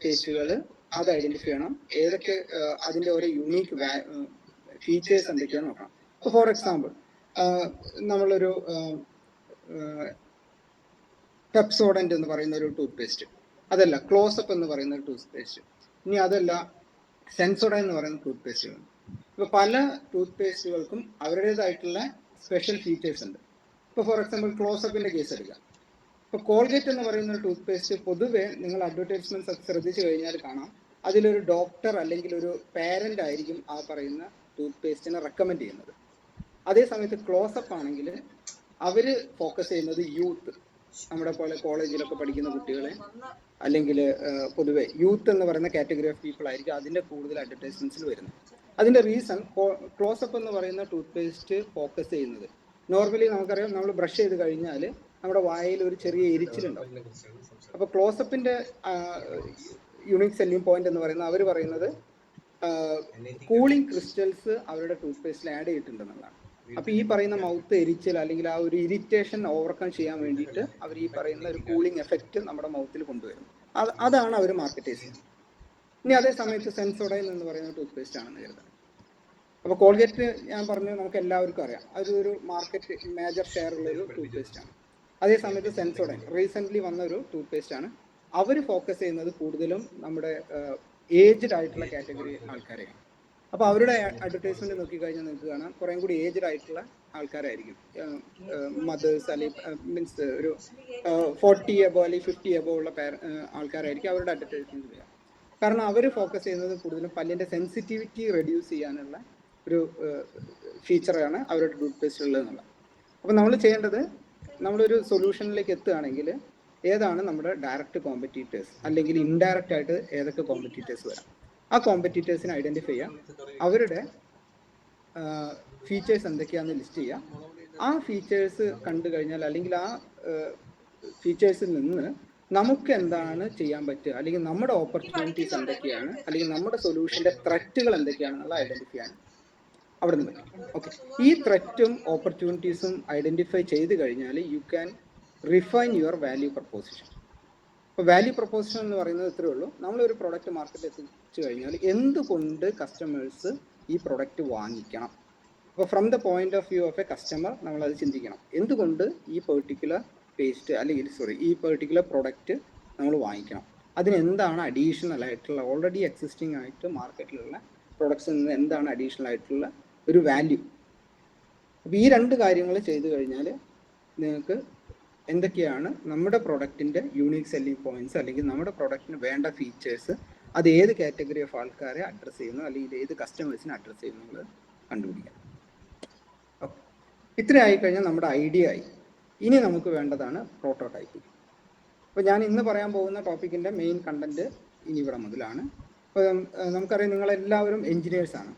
പേസ്റ്റുകൾ അത് ഐഡന്റിഫൈ ചെയ്യണം. ഏതൊക്കെ അതിന്റെ ഓരോ യുണീക്ക് ഫീച്ചേഴ്സ് എന്തൊക്കെയാണെന്ന് നോക്കണം. ഇപ്പോൾ ഫോർ എക്സാമ്പിൾ നമ്മളൊരു പെപ്സോഡന്റ് എന്ന് പറയുന്ന ഒരു ടൂത്ത് പേസ്റ്റ്, അതല്ല ക്ലോസപ്പ് എന്ന് പറയുന്ന ഒരു ടൂത്ത് പേസ്റ്റ്, ഇനി അതല്ല സെൻസോഡൈൻ എന്ന് പറയുന്ന ടൂത്ത് പേസ്റ്റുകൾ. ഇപ്പോൾ പല ടൂത്ത് പേസ്റ്റുകൾക്കും അവരുടേതായിട്ടുള്ള സ്പെഷ്യൽ ഫീച്ചേഴ്സ് ഉണ്ട്. ഇപ്പോൾ ഫോർ എക്സാമ്പിൾ ക്ലോസപ്പിന്റെ കേസ് എടുക്കാം. ഇപ്പോൾ കോൾഗേറ്റ് എന്ന് പറയുന്ന ടൂത്ത് പേസ്റ്റ് പൊതുവെ നിങ്ങൾ അഡ്വർടൈസ്മെന്റ്സ് ഒക്കെ ശ്രദ്ധിച്ചു കഴിഞ്ഞാൽ കാണാം, അതിലൊരു ഡോക്ടർ അല്ലെങ്കിൽ ഒരു പാരന്റ് ആയിരിക്കും ആ പറയുന്ന ടൂത്ത് പേസ്റ്റിനെ റെക്കമെൻഡ് ചെയ്യുന്നത്. അതേ സമയത്ത് ക്ലോസപ്പ് ആണെങ്കിൽ അവർ ഫോക്കസ് ചെയ്യുന്നത് യൂത്ത്, നമ്മുടെ പോലെ കോളേജിലൊക്കെ പഠിക്കുന്ന കുട്ടികളെ അല്ലെങ്കിൽ പൊതുവെ യൂത്ത് എന്ന് പറയുന്ന കാറ്റഗറി ഓഫ് പീപ്പിൾ ആയിരിക്കും അതിൻ്റെ കൂടുതൽ അഡ്വർടൈസ്മെന്റ്സിൽ വരുന്നത്. അതിൻ്റെ റീസൺ, ക്ലോസപ്പ് എന്ന് പറയുന്ന ടൂത്ത് പേസ്റ്റ് ഫോക്കസ് ചെയ്യുന്നത് നോർമലി നമുക്കറിയാം, നമ്മൾ ബ്രഷ് ചെയ്ത് കഴിഞ്ഞാൽ നമ്മുടെ വായിൽ ഒരു ചെറിയ എരിച്ചിലുണ്ടാവും. അപ്പോൾ ക്ലോസപ്പിന്റെ യുണീക് സെല്ലിംഗ് പോയിന്റ് എന്ന് പറയുന്നത് അവർ പറയുന്നത് കൂളിംഗ് ക്രിസ്റ്റൽസ് അവരുടെ ടൂത്ത് പേസ്റ്റിൽ ആഡ് ചെയ്തിട്ടുണ്ടെന്നുള്ളതാണ്. അപ്പൊ ഈ പറയുന്ന മൗത്ത് എരിച്ചൽ അല്ലെങ്കിൽ ആ ഒരു ഇറിറ്റേഷൻ ഓവർകം ചെയ്യാൻ വേണ്ടിയിട്ട് അവർ ഈ പറയുന്ന ഒരു കൂളിംഗ് എഫക്റ്റ് നമ്മുടെ മൗത്തിൽ കൊണ്ടുവരും. അതാണ് അവർ മാർക്കറ്റൈസ് ചെയ്യുന്നത്. ഇനി അതേ സമയത്ത് സെൻസോഡൈൻ എന്ന് പറയുന്ന ടൂത്ത് പേസ്റ്റ് ആണെന്ന് കരുതാം. അപ്പോൾ കോൾഗേറ്റ് ഞാൻ പറഞ്ഞു, നമുക്ക് എല്ലാവർക്കും അറിയാം, അതൊരു മാർക്കറ്റ് മേജർ ഷെയർ ഉള്ള ഒരു ടൂത്ത് പേസ്റ്റ് ആണ്. അതേ സമയത്ത് സെൻസോഡൈൻ റീസെന്റ് വന്ന ഒരു ടൂത്ത് പേസ്റ്റ് ആണ്. അവർ ഫോക്കസ് ചെയ്യുന്നത് കൂടുതലും നമ്മുടെ ഏജ്ഡ് ആയിട്ടുള്ള കാറ്റഗറി ആൾക്കാരെയാണ്. അപ്പോൾ അവരുടെ അഡ്വർടൈസ്മെന്റ് നോക്കിക്കഴിഞ്ഞാൽ നിങ്ങൾക്ക് കാണാം, കുറേ കൂടി ഏജ്ഡ് ആയിട്ടുള്ള ആൾക്കാരായിരിക്കും, മദേഴ്സ് അല്ലെങ്കിൽ മീൻസ് ഒരു 40 എബോ അല്ലെങ്കിൽ 50 എബോ ഉള്ള ആൾക്കാരായിരിക്കും അവരുടെ അഡ്വർടൈസ്മെന്റ് ചെയ്യുക. കാരണം അവർ ഫോക്കസ് ചെയ്യുന്നത് കൂടുതലും പല്ലിന്റെ സെൻസിറ്റിവിറ്റി റെഡ്യൂസ് ചെയ്യാനുള്ള ഒരു ഫീച്ചറാണ് അവരുടെ ടൂത്ത് പേസ്റ്റ് ഉള്ളത് എന്നുള്ളത്. അപ്പോൾ നമ്മൾ ചെയ്യേണ്ടത്, നമ്മളൊരു സൊല്യൂഷനിലേക്ക് എത്തുകയാണെങ്കിൽ ഏതാണ് നമ്മുടെ ഡയറക്റ്റ് കോമ്പറ്റീറ്റേഴ്സ് അല്ലെങ്കിൽ ഇൻഡയറക്റ്റ് ആയിട്ട് ഏതൊക്കെ കോമ്പറ്റീറ്റേഴ്സ് വരാം, ആ കോമ്പറ്റീറ്റേഴ്സിനെ ഐഡന്റിഫൈ ചെയ്യുക, അവരുടെ ഫീച്ചേഴ്സ് എന്തൊക്കെയാണെന്ന് ലിസ്റ്റ് ചെയ്യുക. ആ ഫീച്ചേഴ്സ് കണ്ടു കഴിഞ്ഞാൽ അല്ലെങ്കിൽ ആ ഫീച്ചേഴ്സിൽ നിന്ന് നമുക്ക് എന്താണ് ചെയ്യാൻ പറ്റുക, അല്ലെങ്കിൽ നമ്മുടെ ഓപ്പർച്യൂണിറ്റീസ് എന്തൊക്കെയാണ്, അല്ലെങ്കിൽ നമ്മുടെ സൊല്യൂഷന്റെ ത്രെറ്റുകൾ എന്തൊക്കെയാണെന്നുള്ള ഐഡന്റിഫൈ ചെയ്യാൻ അവിടെ നിന്ന് പറ്റും. ഓക്കെ, ഈ ത്രെറ്റും ഓപ്പർച്യൂണിറ്റീസും ഐഡന്റിഫൈ ചെയ്ത് കഴിഞ്ഞാൽ you can refine your value preposition. ഇപ്പോൾ വാല്യൂ പ്രപ്പോസിഷൻ എന്ന് പറയുന്നത് ഇത്രയേ ഉള്ളൂ. നമ്മളൊരു പ്രൊഡക്റ്റ് മാർക്കറ്റിൽ എത്തിച്ചു കഴിഞ്ഞാൽ എന്തുകൊണ്ട് കസ്റ്റമേഴ്സ് ഈ പ്രൊഡക്റ്റ് വാങ്ങിക്കണം. അപ്പോൾ from the point of view of A customer നമ്മളത് ചിന്തിക്കണം, എന്തുകൊണ്ട് ഈ പെർട്ടിക്കുലർ പേസ്റ്റ് അല്ലെങ്കിൽ ഈ പെർട്ടിക്കുലർ പ്രൊഡക്റ്റ് നമ്മൾ വാങ്ങിക്കണം, അതിനെന്താണ് അഡീഷണൽ ആയിട്ടുള്ള ഓൾറെഡി എക്സിസ്റ്റിംഗ് ആയിട്ട് മാർക്കറ്റിലുള്ള പ്രൊഡക്ട്സിൽ നിന്ന് എന്താണ് അഡീഷണൽ ആയിട്ടുള്ള ഒരു വാല്യൂ. അപ്പോൾ ഈ രണ്ട് കാര്യങ്ങൾ ചെയ്തു കഴിഞ്ഞാൽ നിങ്ങൾക്ക് എന്തൊക്കെയാണ് നമ്മുടെ പ്രൊഡക്റ്റിൻ്റെ യൂണീക്ക് സെല്ലിംഗ് പോയിന്റ്സ് അല്ലെങ്കിൽ നമ്മുടെ പ്രൊഡക്റ്റിന് വേണ്ട ഫീച്ചേഴ്സ്, അത് ഏത് കാറ്റഗറി ഓഫ് ആൾക്കാരെ അഡ്രസ്സ് ചെയ്യുന്നു അല്ലെങ്കിൽ ഏത് കസ്റ്റമേഴ്സിനെ അഡ്രസ്സ് ചെയ്യുന്നു എന്നുള്ളത് കണ്ടുപിടിക്കാം. ഓക്കെ, ഇത്ര ആയിക്കഴിഞ്ഞാൽ നമ്മുടെ ഐഡിയ ആയി. ഇനി നമുക്ക് വേണ്ടതാണ് പ്രോട്ടോടൈപ്പിംഗ്. അപ്പോൾ ഞാൻ ഇന്ന് പറയാൻ പോകുന്ന ടോപ്പിക്കിൻ്റെ മെയിൻ കണ്ടന്റ് ഇനി ഇവിടെ മുതലാണ്. അപ്പോൾ നമുക്കറിയാം, നിങ്ങളെല്ലാവരും എൻജിനീയേഴ്സാണ്.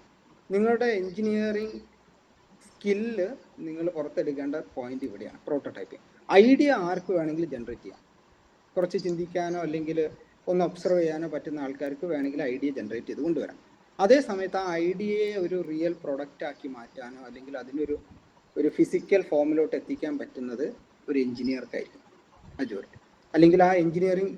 നിങ്ങളുടെ എൻജിനീയറിംഗ് സ്കില്ല് നിങ്ങൾ പുറത്തെടുക്കേണ്ട പോയിന്റ് ഇവിടെയാണ് പ്രോട്ടോടൈപ്പിംഗ്. ഐഡിയ ആർക്ക് വേണമെങ്കിലും ജനറേറ്റ് ചെയ്യാം. കുറച്ച് ചിന്തിക്കാനോ അല്ലെങ്കിൽ ഒന്ന് ഒബ്സർവ് ചെയ്യാനോ പറ്റുന്ന ആൾക്കാർക്ക് വേണമെങ്കിൽ ഐഡിയ ജനറേറ്റ് ചെയ്ത് കൊണ്ടുവരാം. അതേ സമയത്ത് ആ ഐഡിയയെ ഒരു റിയൽ പ്രൊഡക്റ്റ് ആക്കി മാറ്റാനോ അല്ലെങ്കിൽ അതിനൊരു ഫിസിക്കൽ ഫോമിലോട്ട് എത്തിക്കാൻ പറ്റുന്നത് ഒരു എഞ്ചിനീയർക്കായിരിക്കും മജോറിറ്റി. അല്ലെങ്കിൽ ആ എഞ്ചിനീയറിംഗ്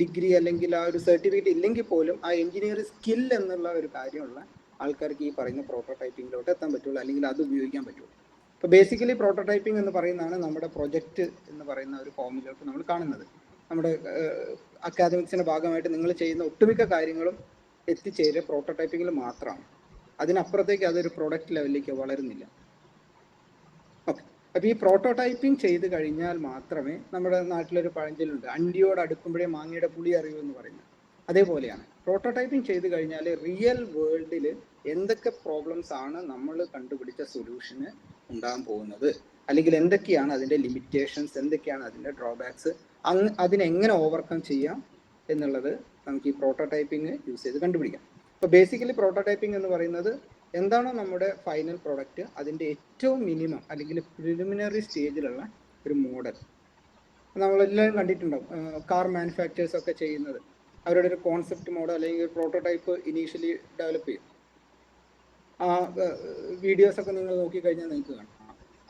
ഡിഗ്രി അല്ലെങ്കിൽ ആ ഒരു സർട്ടിഫിക്കറ്റ് ഇല്ലെങ്കിൽ പോലും ആ എഞ്ചിനീയറിംഗ് സ്കിൽ എന്നുള്ള ഒരു കാര്യമുള്ള ആൾക്കാർക്ക് ഈ പറയുന്ന പ്രോട്ടോടൈപ്പിങ്ങിലോട്ട് എത്താൻ പറ്റുള്ളൂ, അല്ലെങ്കിൽ അത് ഉപയോഗിക്കാൻ പറ്റുള്ളൂ. ഇപ്പോൾ ബേസിക്കലി പ്രോട്ടോടൈപ്പിംഗ് എന്ന് പറയുന്നതാണ് നമ്മുടെ പ്രൊജക്റ്റ് എന്ന് പറയുന്ന ഒരു ഫോമിലോട്ട് നമ്മൾ കാണുന്നത്. നമ്മുടെ അക്കാദമിക്സിൻ്റെ ഭാഗമായിട്ട് നിങ്ങൾ ചെയ്യുന്ന ഒട്ടുമിക്ക കാര്യങ്ങളും എത്തിച്ചേരുക പ്രോട്ടോടൈപ്പിങ്ങിൽ മാത്രമാണ്. അതിനപ്പുറത്തേക്ക് അതൊരു പ്രൊഡക്റ്റ് ലെവലിലേക്ക് വളരുന്നില്ല. ഓക്കെ, അപ്പോൾ ഈ പ്രോട്ടോടൈപ്പിംഗ് ചെയ്ത് കഴിഞ്ഞാൽ മാത്രമേ, നമ്മുടെ നാട്ടിലൊരു പഴഞ്ചൊല്ലുണ്ട്, അണ്ടിയോട് അടുക്കുമ്പോഴേ മാങ്ങയുടെ പുളി അറിയൂ എന്ന് പറയുന്നത്. അതേപോലെയാണ് പ്രോട്ടോടൈപ്പിംഗ് ചെയ്ത് കഴിഞ്ഞാൽ റിയൽ വേൾഡിൽ എന്തൊക്കെ പ്രോബ്ലംസ് ആണ് നമ്മൾ കണ്ടുപിടിച്ച സൊല്യൂഷന് ഉണ്ടാകാൻ പോകുന്നത്, അല്ലെങ്കിൽ എന്തൊക്കെയാണ് അതിൻ്റെ ലിമിറ്റേഷൻസ്, എന്തൊക്കെയാണ് അതിൻ്റെ ഡ്രോബാക്സ്, അതിനെങ്ങനെ ഓവർകം ചെയ്യാം എന്നുള്ളത് നമുക്ക് ഈ പ്രോട്ടോടൈപ്പിംഗ് യൂസ് ചെയ്ത് കണ്ടുപിടിക്കാം. അപ്പോൾ ബേസിക്കലി പ്രോട്ടോടൈപ്പിംഗ് എന്ന് പറയുന്നത് എന്താണോ നമ്മുടെ ഫൈനൽ പ്രോഡക്റ്റ് അതിൻ്റെ ഏറ്റവും മിനിമം അല്ലെങ്കിൽ പ്രിലിമിനറി സ്റ്റേജിലുള്ള ഒരു മോഡൽ. നമ്മളെല്ലാവരും കണ്ടിട്ടുണ്ടാവും കാർ മാനുഫാക്ചേഴ്സ് ഒക്കെ ചെയ്യുന്നത്. അവരുടെ ഒരു കോൺസെപ്റ്റ് മോഡൽ അല്ലെങ്കിൽ ഒരു പ്രോട്ടോടൈപ്പ് ഇനീഷ്യലി ഡെവലപ്പ് ചെയ്യും. ആ വീഡിയോസൊക്കെ നിങ്ങൾ നോക്കിക്കഴിഞ്ഞാൽ നിങ്ങൾക്ക് കാണാം.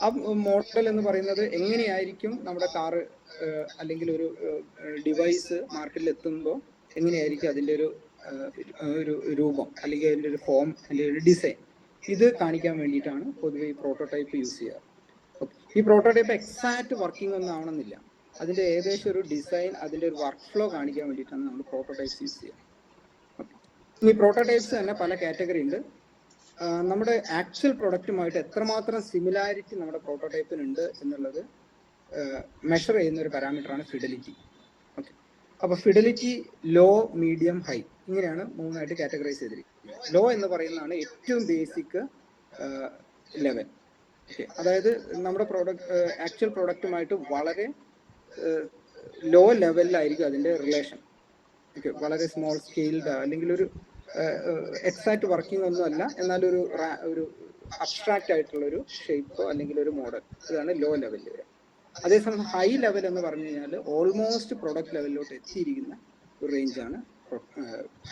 ആ മോഡൽ എന്ന് പറയുന്നത് എങ്ങനെയായിരിക്കും നമ്മുടെ കാറ് അല്ലെങ്കിൽ ഒരു ഡിവൈസ് മാർക്കറ്റിൽ എത്തുമ്പോൾ എങ്ങനെയായിരിക്കും അതിൻ്റെ ഒരു രൂപം അല്ലെങ്കിൽ അതിൻ്റെ ഒരു ഫോം അല്ലെങ്കിൽ ഒരു ഡിസൈൻ, ഇത് കാണിക്കാൻ വേണ്ടിയിട്ടാണ് പൊതുവെ ഈ പ്രോട്ടോടൈപ്പ് യൂസ് ചെയ്യാറ്. ഈ പ്രോട്ടോടൈപ്പ് എക്സാക്റ്റ് വർക്കിംഗ് ഒന്നും ആവണമെന്നില്ല, അതിൻ്റെ ഏകദേശം ഒരു ഡിസൈൻ, അതിൻ്റെ ഒരു വർക്ക് ഫ്ലോ കാണിക്കാൻ വേണ്ടിയിട്ടാണ് നമ്മൾ പ്രോട്ടോടൈപ്സ് യൂസ് ചെയ്യുക. ഈ പ്രോട്ടോടൈപ്സ് തന്നെ പല കാറ്റഗറി ഉണ്ട്. നമ്മുടെ ആക്ച്വൽ പ്രൊഡക്റ്റുമായിട്ട് എത്രമാത്രം സിമിലാരിറ്റി നമ്മുടെ പ്രോട്ടോടൈപ്പിനുണ്ട് എന്നുള്ളത് മെഷർ ചെയ്യുന്ന ഒരു പാരാമീറ്ററാണ് ഫിഡലിറ്റി. ഓക്കെ, അപ്പോൾ ഫിഡലിറ്റി ലോ, മീഡിയം, ഹൈ, ഇങ്ങനെയാണ് മൂന്നായിട്ട് കാറ്റഗറൈസ് ചെയ്തിരിക്കുന്നത്. ലോ എന്ന് പറയുന്നതാണ് ഏറ്റവും ബേസിക് ലെവൽ. ഓക്കെ, അതായത് നമ്മുടെ ആക്ച്വൽ പ്രോഡക്റ്റുമായിട്ട് വളരെ ലോ ലെവലിലായിരിക്കും അതിൻ്റെ റിലേഷൻ. ഓക്കെ, വളരെ സ്മോൾ സ്കെയിൽഡ് അല്ലെങ്കിൽ ഒരു എക്സാക്ട് വർക്കിംഗ് ഒന്നും അല്ല, എന്നാലൊരു ഒരു അബ്സ്ട്രാക്റ്റ് ആയിട്ടുള്ളൊരു ഷേപ്പോ അല്ലെങ്കിൽ ഒരു മോഡൽ, ഇതാണ് ലോ ലെവലിൽ വരിക. അതേസമയം ഹൈ ലെവൽ എന്ന് പറഞ്ഞു കഴിഞ്ഞാൽ ഓൾമോസ്റ്റ് പ്രൊഡക്റ്റ് ലെവലിലോട്ട് എത്തിയിരിക്കുന്ന ഒരു റേഞ്ചാണ്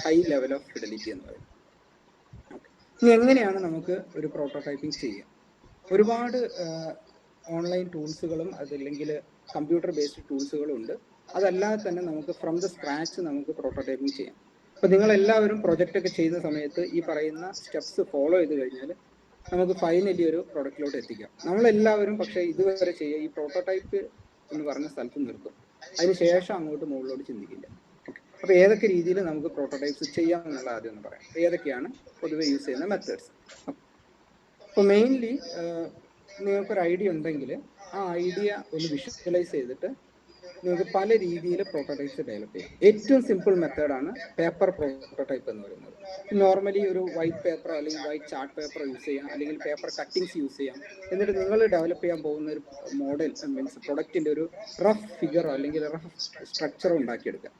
ഹൈ ലെവൽ ഓഫ് ഫിഡലിറ്റി എന്ന് പറയുന്നത്. ഇനി എങ്ങനെയാണ് നമുക്ക് ഒരു പ്രോട്ടോടൈപ്പിംഗ് ചെയ്യാം? ഒരുപാട് ഓൺലൈൻ ടൂൾസുകളും അതല്ലെങ്കിൽ കമ്പ്യൂട്ടർ ബേസ്ഡ് ടൂൾസുകളും ഉണ്ട്. അതല്ലാതെ തന്നെ നമുക്ക് ഫ്രം ദ സ്ക്രാച്ച് നമുക്ക് പ്രോട്ടോടൈപ്പിംഗ് ചെയ്യാം. അപ്പോൾ നിങ്ങളെല്ലാവരും പ്രൊജക്റ്റ് ഒക്കെ ചെയ്യുന്ന സമയത്ത് ഈ പറയുന്ന സ്റ്റെപ്സ് ഫോളോ ചെയ്ത് കഴിഞ്ഞാൽ നമുക്ക് ഫൈനലി ഒരു പ്രൊഡക്റ്റിലോട്ട് എത്തിക്കാം. നമ്മളെല്ലാവരും പക്ഷേ ഇതുവരെ ചെയ്യുക ഈ പ്രോട്ടോടൈപ്പ് എന്ന് പറഞ്ഞ സ്ഥലത്ത് നിർത്തും, അതിനുശേഷം അങ്ങോട്ട് മുകളിലോട്ട് ചിന്തിക്കില്ല. ഓക്കെ, അപ്പോൾ ഏതൊക്കെ രീതിയിൽ നമുക്ക് പ്രോട്ടോടൈപ്സ് ചെയ്യാം എന്നുള്ള ആദ്യം ഒന്ന് പറയാം. ഏതൊക്കെയാണ് പൊതുവെ യൂസ് ചെയ്യുന്ന മെത്തേഡ്സ്? അപ്പോൾ മെയിൻലി നിങ്ങൾക്കൊരു ഐഡിയ ഉണ്ടെങ്കിൽ ആ ഐഡിയ ഒന്ന് വിഷ്വലൈസ് ചെയ്തിട്ട് നിങ്ങൾക്ക് പല രീതിയിൽ പ്രോട്ടോടൈപ്സ് ഡെവലപ്പ് ചെയ്യാം. ഏറ്റവും സിമ്പിൾ മെത്തേഡാണ് പേപ്പർ പ്രോട്ടോടൈപ്പ് എന്ന് പറയുന്നത്. നോർമലി ഒരു വൈറ്റ് പേപ്പറോ അല്ലെങ്കിൽ വൈറ്റ് ചാർട്ട് പേപ്പറോ യൂസ് ചെയ്യാം, അല്ലെങ്കിൽ പേപ്പർ കട്ടിങ്സ് യൂസ് ചെയ്യാം. എന്നിട്ട് നിങ്ങൾ ഡെവലപ്പ് ചെയ്യാൻ പോകുന്ന ഒരു മോഡൽ മീൻസ് പ്രൊഡക്റ്റിൻ്റെ ഒരു റഫ് ഫിഗറോ അല്ലെങ്കിൽ റഫ് സ്ട്രക്ചറോ ഉണ്ടാക്കിയെടുക്കുക.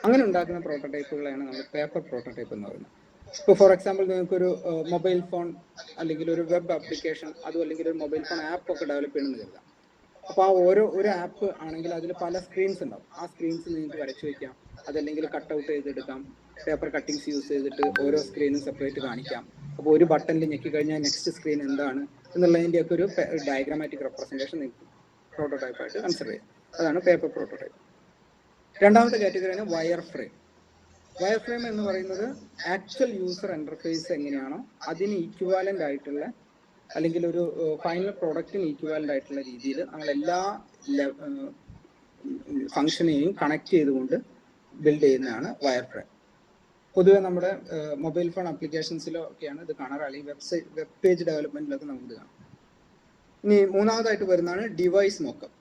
അങ്ങനെ ഉണ്ടാക്കുന്ന പ്രോട്ടോടൈപ്പുകളാണ് നമ്മൾ പേപ്പർ പ്രോട്ടോടൈപ്പ് എന്ന് പറയുന്നത്. ഇപ്പോൾ ഫോർ എക്സാമ്പിൾ നിങ്ങൾക്കൊരു മൊബൈൽ ഫോൺ അല്ലെങ്കിൽ ഒരു വെബ് ആപ്ലിക്കേഷൻ, അതും അല്ലെങ്കിൽ ഒരു മൊബൈൽ ഫോൺ ആപ്പ് ഒക്കെ ഡെവലപ്പ് ചെയ്യണമെന്ന് കരുതാം. അപ്പോൾ ആ ഒരു ആപ്പ് ആണെങ്കിൽ അതിൽ പല സ്ക്രീൻസ് ഉണ്ടാവും. ആ സ്ക്രീൻസ് നിങ്ങൾക്ക് വരച്ചു വയ്ക്കാം, അതല്ലെങ്കിൽ കട്ട് ഔട്ട് ചെയ്തെടുക്കാം. പേപ്പർ കട്ടിങ്സ് യൂസ് ചെയ്തിട്ട് ഓരോ സ്ക്രീനും സെപ്പറേറ്റ് കാണിക്കാം. അപ്പോൾ ഒരു ബട്ടണിൽ ഞെക്കി കഴിഞ്ഞാൽ നെക്സ്റ്റ് സ്ക്രീൻ എന്താണ് എന്നുള്ളതിൻ്റെയൊക്കെ ഒരു ഡയഗ്രാമാറ്റിക് റെപ്രസെൻറ്റേഷൻ നിങ്ങൾക്ക് പ്രോട്ടോടൈപ്പായിട്ട് കൺസിഡർ ചെയ്യാം. അതാണ് പേപ്പർ പ്രോട്ടോടൈപ്പ്. രണ്ടാമത്തെ കാറ്റഗറിയാണ് വയർ ഫ്രെയിം. വയർ ഫ്രെയിം എന്ന് പറയുന്നത് ആക്ച്വൽ യൂസർ ഇന്റർഫേസ് എങ്ങനെയാണോ അതിന് ഈക്വാലൻ്റ് ആയിട്ടുള്ള അല്ലെങ്കിൽ ഒരു ഫൈനൽ പ്രോഡക്റ്റിന് ഈക്വാലൻ്റ് ആയിട്ടുള്ള രീതിയിൽ നമ്മൾ എല്ലാ ഫംഗ്ഷനെയും കണക്ട് ചെയ്തുകൊണ്ട് ബിൽഡ് ചെയ്യുന്നതാണ് വയർ ഫ്രെയിം. പൊതുവെ നമ്മുടെ മൊബൈൽ ഫോൺ ആപ്ലിക്കേഷൻസിലോ ഒക്കെയാണ് ഇത് കാണാറ്, അല്ലെങ്കിൽ വെബ് പേജ് ഡെവലപ്മെന്റിലൊക്കെ നമുക്ക് കാണാം. ഇനി മൂന്നാമതായിട്ട് വരുന്നതാണ് ഡിവൈസ് മോക്കപ്പ്.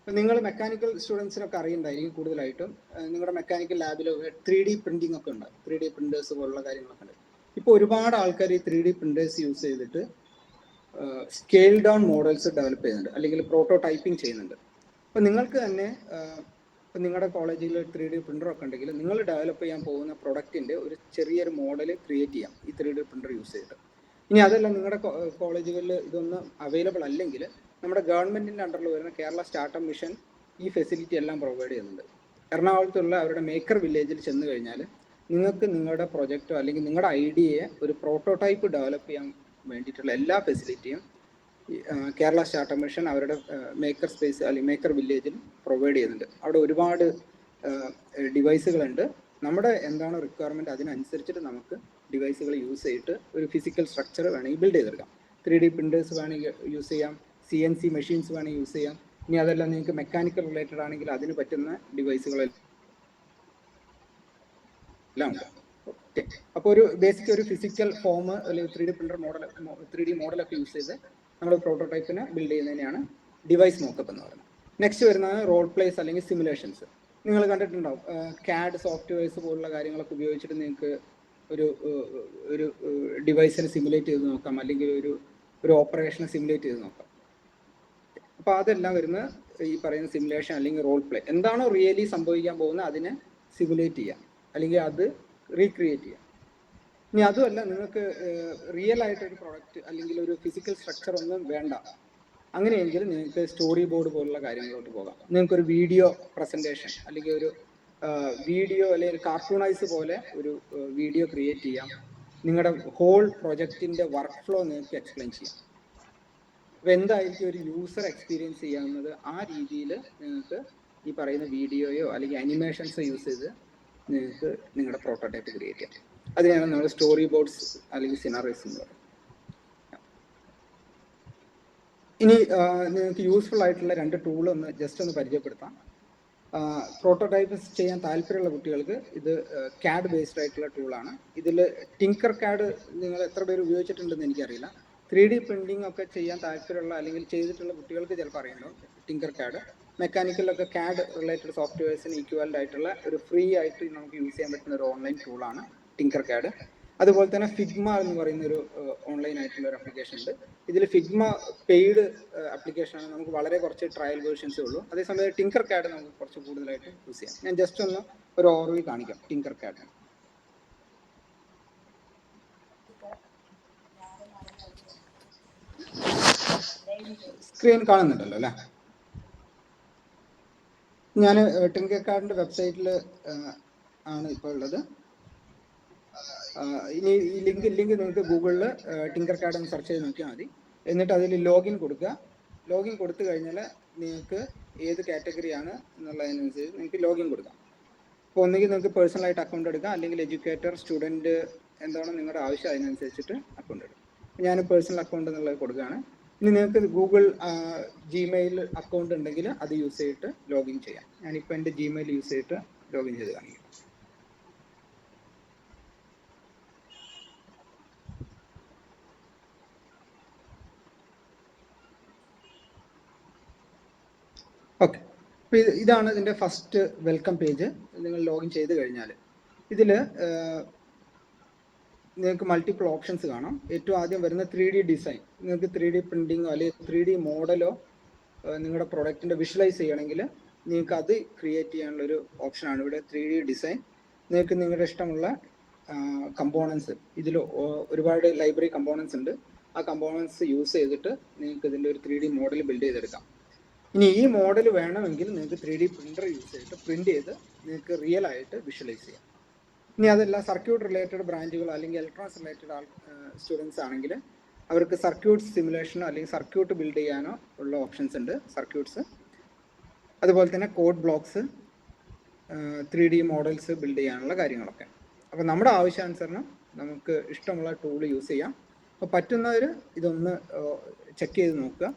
നിങ്ങൾ മെക്കാനിക്കൽ സ്റ്റുഡൻസിനൊക്കെ അറിയുന്നുണ്ടായിരിക്കും കൂടുതലായിട്ടും. നിങ്ങളുടെ മെക്കാനിക്കൽ ലാബിൽ 3D പ്രിന്റിംഗ് ഒക്കെ ഉണ്ട്, 3D പ്രിന്റേഴ്സ് പോലുള്ള കാര്യങ്ങളൊക്കെ ഉണ്ട്. ഇപ്പോൾ ഒരുപാട് ആൾക്കാർ ഈ 3D പ്രിന്റേഴ്സ് യൂസ് ചെയ്തിട്ട് സ്കെയിൽ ഡൗൺ മോഡൽസ് ഡെവലപ്പ് ചെയ്യുന്നുണ്ട്, അല്ലെങ്കിൽ പ്രോട്ടോടൈപ്പിംഗ് ചെയ്യുന്നുണ്ട്. അപ്പോൾ നിങ്ങൾക്ക് തന്നെ ഇപ്പം നിങ്ങളുടെ കോളേജിൽ 3D പ്രിൻ്ററൊക്കെ ഉണ്ടെങ്കിൽ നിങ്ങൾ ഡെവലപ്പ് ചെയ്യാൻ പോകുന്ന പ്രൊഡക്റ്റിൻ്റെ ഒരു ചെറിയൊരു മോഡൽ ക്രിയേറ്റ് ചെയ്യാം ഈ 3D പ്രിൻ്റർ യൂസ് ചെയ്തിട്ട്. ഇനി അതല്ല നിങ്ങളുടെ കോളേജുകളിൽ ഇതൊന്നും അവൈലബിൾ അല്ലെങ്കിൽ നമ്മുടെ ഗവൺമെൻറ്റിൻ്റെ അണ്ടറിൽ വരുന്ന കേരള സ്റ്റാർട്ടപ്പ് മിഷൻ ഈ ഫെസിലിറ്റി എല്ലാം പ്രൊവൈഡ് ചെയ്യുന്നുണ്ട്. എറണാകുളത്തുള്ള അവരുടെ മേക്കർ വില്ലേജിൽ ചെന്ന് കഴിഞ്ഞാൽ നിങ്ങൾക്ക് നിങ്ങളുടെ പ്രൊജക്റ്റോ അല്ലെങ്കിൽ നിങ്ങളുടെ ഐഡിയയെ ഒരു പ്രോട്ടോടൈപ്പ് ഡെവലപ്പ് ചെയ്യാൻ വേണ്ടിയിട്ടുള്ള എല്ലാ ഫെസിലിറ്റിയും കേരള സ്റ്റാർട്ടപ്പ് മിഷൻ അവരുടെ മേക്കർ സ്പേസ് അല്ലെങ്കിൽ മേക്കർ വില്ലേജിൽ പ്രൊവൈഡ് ചെയ്യുന്നുണ്ട്. അവിടെ ഒരുപാട് ഡിവൈസുകളുണ്ട്. നമ്മുടെ എന്താണ് റിക്വയർമെൻറ്റ് അതിനനുസരിച്ചിട്ട് നമുക്ക് ഡിവൈസുകൾ യൂസ് ചെയ്തിട്ട് ഒരു ഫിസിക്കൽ സ്ട്രക്ചർ വേണമെങ്കിൽ ബിൽഡ് ചെയ്തെടുക്കാം. 3D പ്രിൻറ്റേഴ്സ് വേണമെങ്കിൽ യൂസ് ചെയ്യാം, CNC മെഷീൻസ് വേണമെങ്കിൽ യൂസ് ചെയ്യാം. ഇനി അതെല്ലാം നിങ്ങൾക്ക് മെക്കാനിക്കൽ റിലേറ്റഡ് ആണെങ്കിൽ അതിന് പറ്റുന്ന ഡിവൈസുകളെല്ലാം ഉണ്ട്. ഓക്കെ, അപ്പോൾ ഒരു ബേസിക് ഒരു ഫിസിക്കൽ ഫോം അല്ലെങ്കിൽ 3D പ്രിൻ്റർ മോഡൽ 3D മോഡലൊക്കെ യൂസ് ചെയ്ത് നമ്മൾ പ്രോട്ടോടൈപ്പിനെ ബിൽഡ് ചെയ്യുന്നതിനെയാണ് ഡിവൈസ് മോക്കപ്പ് എന്ന് പറയുന്നത്. നെക്സ്റ്റ് വരുന്നതാണ് റോൾ പ്ലേസ് അല്ലെങ്കിൽ സിമുലേഷൻസ്. നിങ്ങൾ കണ്ടിട്ടുണ്ടാവും CAD സോഫ്റ്റ്വെയർസ് പോലുള്ള കാര്യങ്ങളൊക്കെ ഉപയോഗിച്ചിട്ട് നിങ്ങൾക്ക് ഒരു ഡിവൈസിനെ സിമുലേറ്റ് ചെയ്ത് നോക്കാം, അല്ലെങ്കിൽ ഒരു ഓപ്പറേഷനെ സിമുലേറ്റ് ചെയ്ത് നോക്കാം. അപ്പോൾ അതെല്ലാം വരുന്ന ഈ പറയുന്ന സിമുലേഷൻ അല്ലെങ്കിൽ റോൾ പ്ലേ. എന്താണോ റിയലി സംഭവിക്കാൻ പോകുന്നത് അതിനെ സിമുലേറ്റ് ചെയ്യാം അല്ലെങ്കിൽ അത് റീക്രിയേറ്റ് ചെയ്യാം. ഇനി അതുമല്ല, നിങ്ങൾക്ക് റിയൽ ആയിട്ടൊരു പ്രോഡക്റ്റ് അല്ലെങ്കിൽ ഒരു ഫിസിക്കൽ സ്ട്രക്ചർ ഒന്നും വേണ്ട, അങ്ങനെയെങ്കിൽ നിങ്ങൾക്ക് സ്റ്റോറി ബോർഡ് പോലുള്ള കാര്യങ്ങളിലോട്ട് പോകാം. നിങ്ങൾക്കൊരു വീഡിയോ പ്രസൻറ്റേഷൻ അല്ലെങ്കിൽ ഒരു വീഡിയോ അല്ലെങ്കിൽ കാർട്ടൂണൈസ് പോലെ ഒരു വീഡിയോ ക്രിയേറ്റ് ചെയ്യാം. നിങ്ങളുടെ ഹോൾ പ്രൊജക്റ്റിൻ്റെ വർക്ക് ഫ്ലോ നിങ്ങൾക്ക് എക്സ്പ്ലെയിൻ ചെയ്യാം. അപ്പോൾ എന്തായിരിക്കും ഒരു യൂസർ എക്സ്പീരിയൻസ് ചെയ്യാവുന്നത്, ആ രീതിയിൽ നിങ്ങൾക്ക് ഈ പറയുന്ന വീഡിയോയോ അല്ലെങ്കിൽ അനിമേഷൻസോ യൂസ് ചെയ്ത് നിങ്ങൾക്ക് നിങ്ങളുടെ പ്രോട്ടോടൈപ്പ് ക്രിയേറ്റ് ചെയ്യാം. അതിനാണ് നമ്മൾ സ്റ്റോറി ബോർഡ്സ് അല്ലെങ്കിൽ സിനാറിയോസ് എന്ന് പറയുന്നത്. ഇനി നിങ്ങൾക്ക് യൂസ്ഫുൾ ആയിട്ടുള്ള 2 ടൂൾ ജസ്റ്റ് ഒന്ന് പരിചയപ്പെടുത്താം. പ്രോട്ടോടൈപ്പ് ചെയ്യാൻ താല്പര്യമുള്ള കുട്ടികൾക്ക് ഇത് CAD ബേസ്ഡ് ആയിട്ടുള്ള ടൂളാണ്. ഇതിൽ ടിങ്കർ CAD നിങ്ങൾ എത്ര പേര് ഉപയോഗിച്ചിട്ടുണ്ടെന്ന് എനിക്കറിയില്ല. 3D പ്രിന്റിംഗ് ഒക്കെ ചെയ്യാൻ താല്പര്യമുള്ള അല്ലെങ്കിൽ ചെയ്തിട്ടുള്ള കുട്ടികൾക്ക് ചിലപ്പോൾ അറിയുന്നുണ്ടോ ടിങ്കർ CAD. മെക്കാനിക്കലൊക്കെ CAD റിലേറ്റഡ് സോഫ്റ്റ്വെയർസിന് ഈക്വലൻ്റ് ആയിട്ടുള്ള ഒരു ഫ്രീ ആയിട്ട് നമുക്ക് യൂസ് ചെയ്യാൻ പറ്റുന്ന ഒരു ഓൺലൈൻ ടൂളാണ് ടിങ്കർ CAD. അതുപോലെ തന്നെ ഫിഗ്മ എന്ന് പറയുന്ന ഒരു ഓൺലൈൻ ആയിട്ടുള്ള ഒരു ആപ്ലിക്കേഷൻ ഉണ്ട്. ഇതിൽ ഫിഗ്മ പെയ്ഡ് ആപ്ലിക്കേഷനാണ്, നമുക്ക് വളരെ കുറച്ച് ട്രയൽ വേർഷൻസേ ഉള്ളൂ. അതേസമയം ടിങ്കർ CAD നമുക്ക് കുറച്ച് കൂടുതലായിട്ട് യൂസ് ചെയ്യാം. ഞാൻ ജസ്റ്റ് ഒന്ന് ഒരു ഓവർവ്യൂ കാണിക്കാം ടിങ്കർ CAD. സ്ക്രീൻ കാണുന്നുണ്ടല്ലോ അല്ലേ? ഞാൻ ടിങ്കർ CADന്റെ വെബ്സൈറ്റിൽ ആണ് ഇപ്പോൾ ഉള്ളത്. ഇനി ഈ ലിങ്ക് നിങ്ങൾക്ക് ഗൂഗിളിൽ ടിങ്കർ CAD എന്ന് സെർച്ച് ചെയ്ത് നോക്കിയാൽ മതി. എന്നിട്ട് അതിൽ ലോഗിൻ കൊടുക്കുക. ലോഗിൻ കൊടുത്തു കഴിഞ്ഞാൽ നിങ്ങൾക്ക് ഏത് കാറ്റഗറിയാണ് എന്നുള്ളതിനനുസരിച്ച് നിങ്ങൾക്ക് ലോഗിൻ കൊടുക്കാം. അപ്പോൾ ഒന്നുകിൽ നിങ്ങൾക്ക് പേഴ്സണലായിട്ട് അക്കൗണ്ട് എടുക്കാം, അല്ലെങ്കിൽ എഡ്യൂക്കേറ്റർ, സ്റ്റുഡൻറ്റ് എന്താണോ നിങ്ങളുടെ ആവശ്യം അതിനനുസരിച്ചിട്ട് അക്കൗണ്ട് എടുക്കും. ഞാൻ പേഴ്സണൽ അക്കൗണ്ട് എന്നുള്ളത് കൊടുക്കുകയാണ്. ഇനി നിങ്ങൾക്ക് ഗൂഗിൾ ജിമെയിൽ അക്കൗണ്ട് ഉണ്ടെങ്കിൽ അത് യൂസ് ചെയ്തിട്ട് ലോഗിൻ ചെയ്യാം. ഞാനിപ്പോൾ എൻ്റെ ജിമെയിൽ യൂസ് ചെയ്തിട്ട് ലോഗിൻ ചെയ്ത് കാണിക്കാം. ഓക്കെ, അപ്പോൾ ഇതാണ് ഇതിൻ്റെ ഫസ്റ്റ് വെൽക്കം പേജ്. നിങ്ങൾ ലോഗിൻ ചെയ്ത് കഴിഞ്ഞാൽ ഇതിൽ നിങ്ങൾക്ക് മൾട്ടിപ്പിൾ ഓപ്ഷൻസ് കാണാം. ഏറ്റവും ആദ്യം വരുന്ന 3D ഡിസൈൻ. നിങ്ങൾക്ക് 3D പ്രിൻറ്റിങ്ങോ അല്ലെങ്കിൽ 3D മോഡലോ നിങ്ങളുടെ പ്രൊഡക്റ്റിൻ്റെ വിഷ്വലൈസ് ചെയ്യണമെങ്കിൽ നിങ്ങൾക്ക് അത് ക്രിയേറ്റ് ചെയ്യാനുള്ളൊരു ഓപ്ഷനാണ് ഇവിടെ 3D ഡിസൈൻ. നിങ്ങൾക്ക് നിങ്ങളുടെ ഇഷ്ടമുള്ള കമ്പോണൻസ്, ഇതിൽ ഒരുപാട് ലൈബ്രറി കമ്പോണൻസ് ഉണ്ട്. ആ കമ്പോണൻസ് യൂസ് ചെയ്തിട്ട് നിങ്ങൾക്ക് ഇതിൻ്റെ ഒരു 3D മോഡൽ ബിൽഡ് ചെയ്തെടുക്കാം. ഇനി ഈ മോഡൽ വേണമെങ്കിൽ നിങ്ങൾക്ക് 3D പ്രിൻ്റർ യൂസ് ചെയ്തിട്ട് പ്രിൻ്റ് ചെയ്ത് നിങ്ങൾക്ക് റിയൽ ആയിട്ട് വിഷ്വലൈസ് ചെയ്യാം. ഇനി അതല്ല സർക്യൂട്ട് റിലേറ്റഡ് ബ്രാഞ്ചുകൾ അല്ലെങ്കിൽ ഇലക്ട്രോണിക്സ് റിലേറ്റഡ് സ്റ്റുഡൻസ് ആണെങ്കിൽ അവർക്ക് സർക്യൂട്ട് സിമുലേഷനോ അല്ലെങ്കിൽ സർക്യൂട്ട് ബിൽഡ് ചെയ്യാനോ ഉള്ള ഓപ്ഷൻസ് ഉണ്ട്, സർക്യൂട്ട്സ്. അതുപോലെ തന്നെ code blocks, 3D models build ചെയ്യാനുള്ള കാര്യങ്ങളൊക്കെ. അപ്പോൾ നമ്മുടെ ആവശ്യാനുസരണം നമുക്ക് ഇഷ്ടമുള്ള ടൂൾ യൂസ് ചെയ്യാം. അപ്പോൾ പറ്റുന്നവർ ഇതൊന്ന് ചെക്ക് ചെയ്ത് നോക്കുക.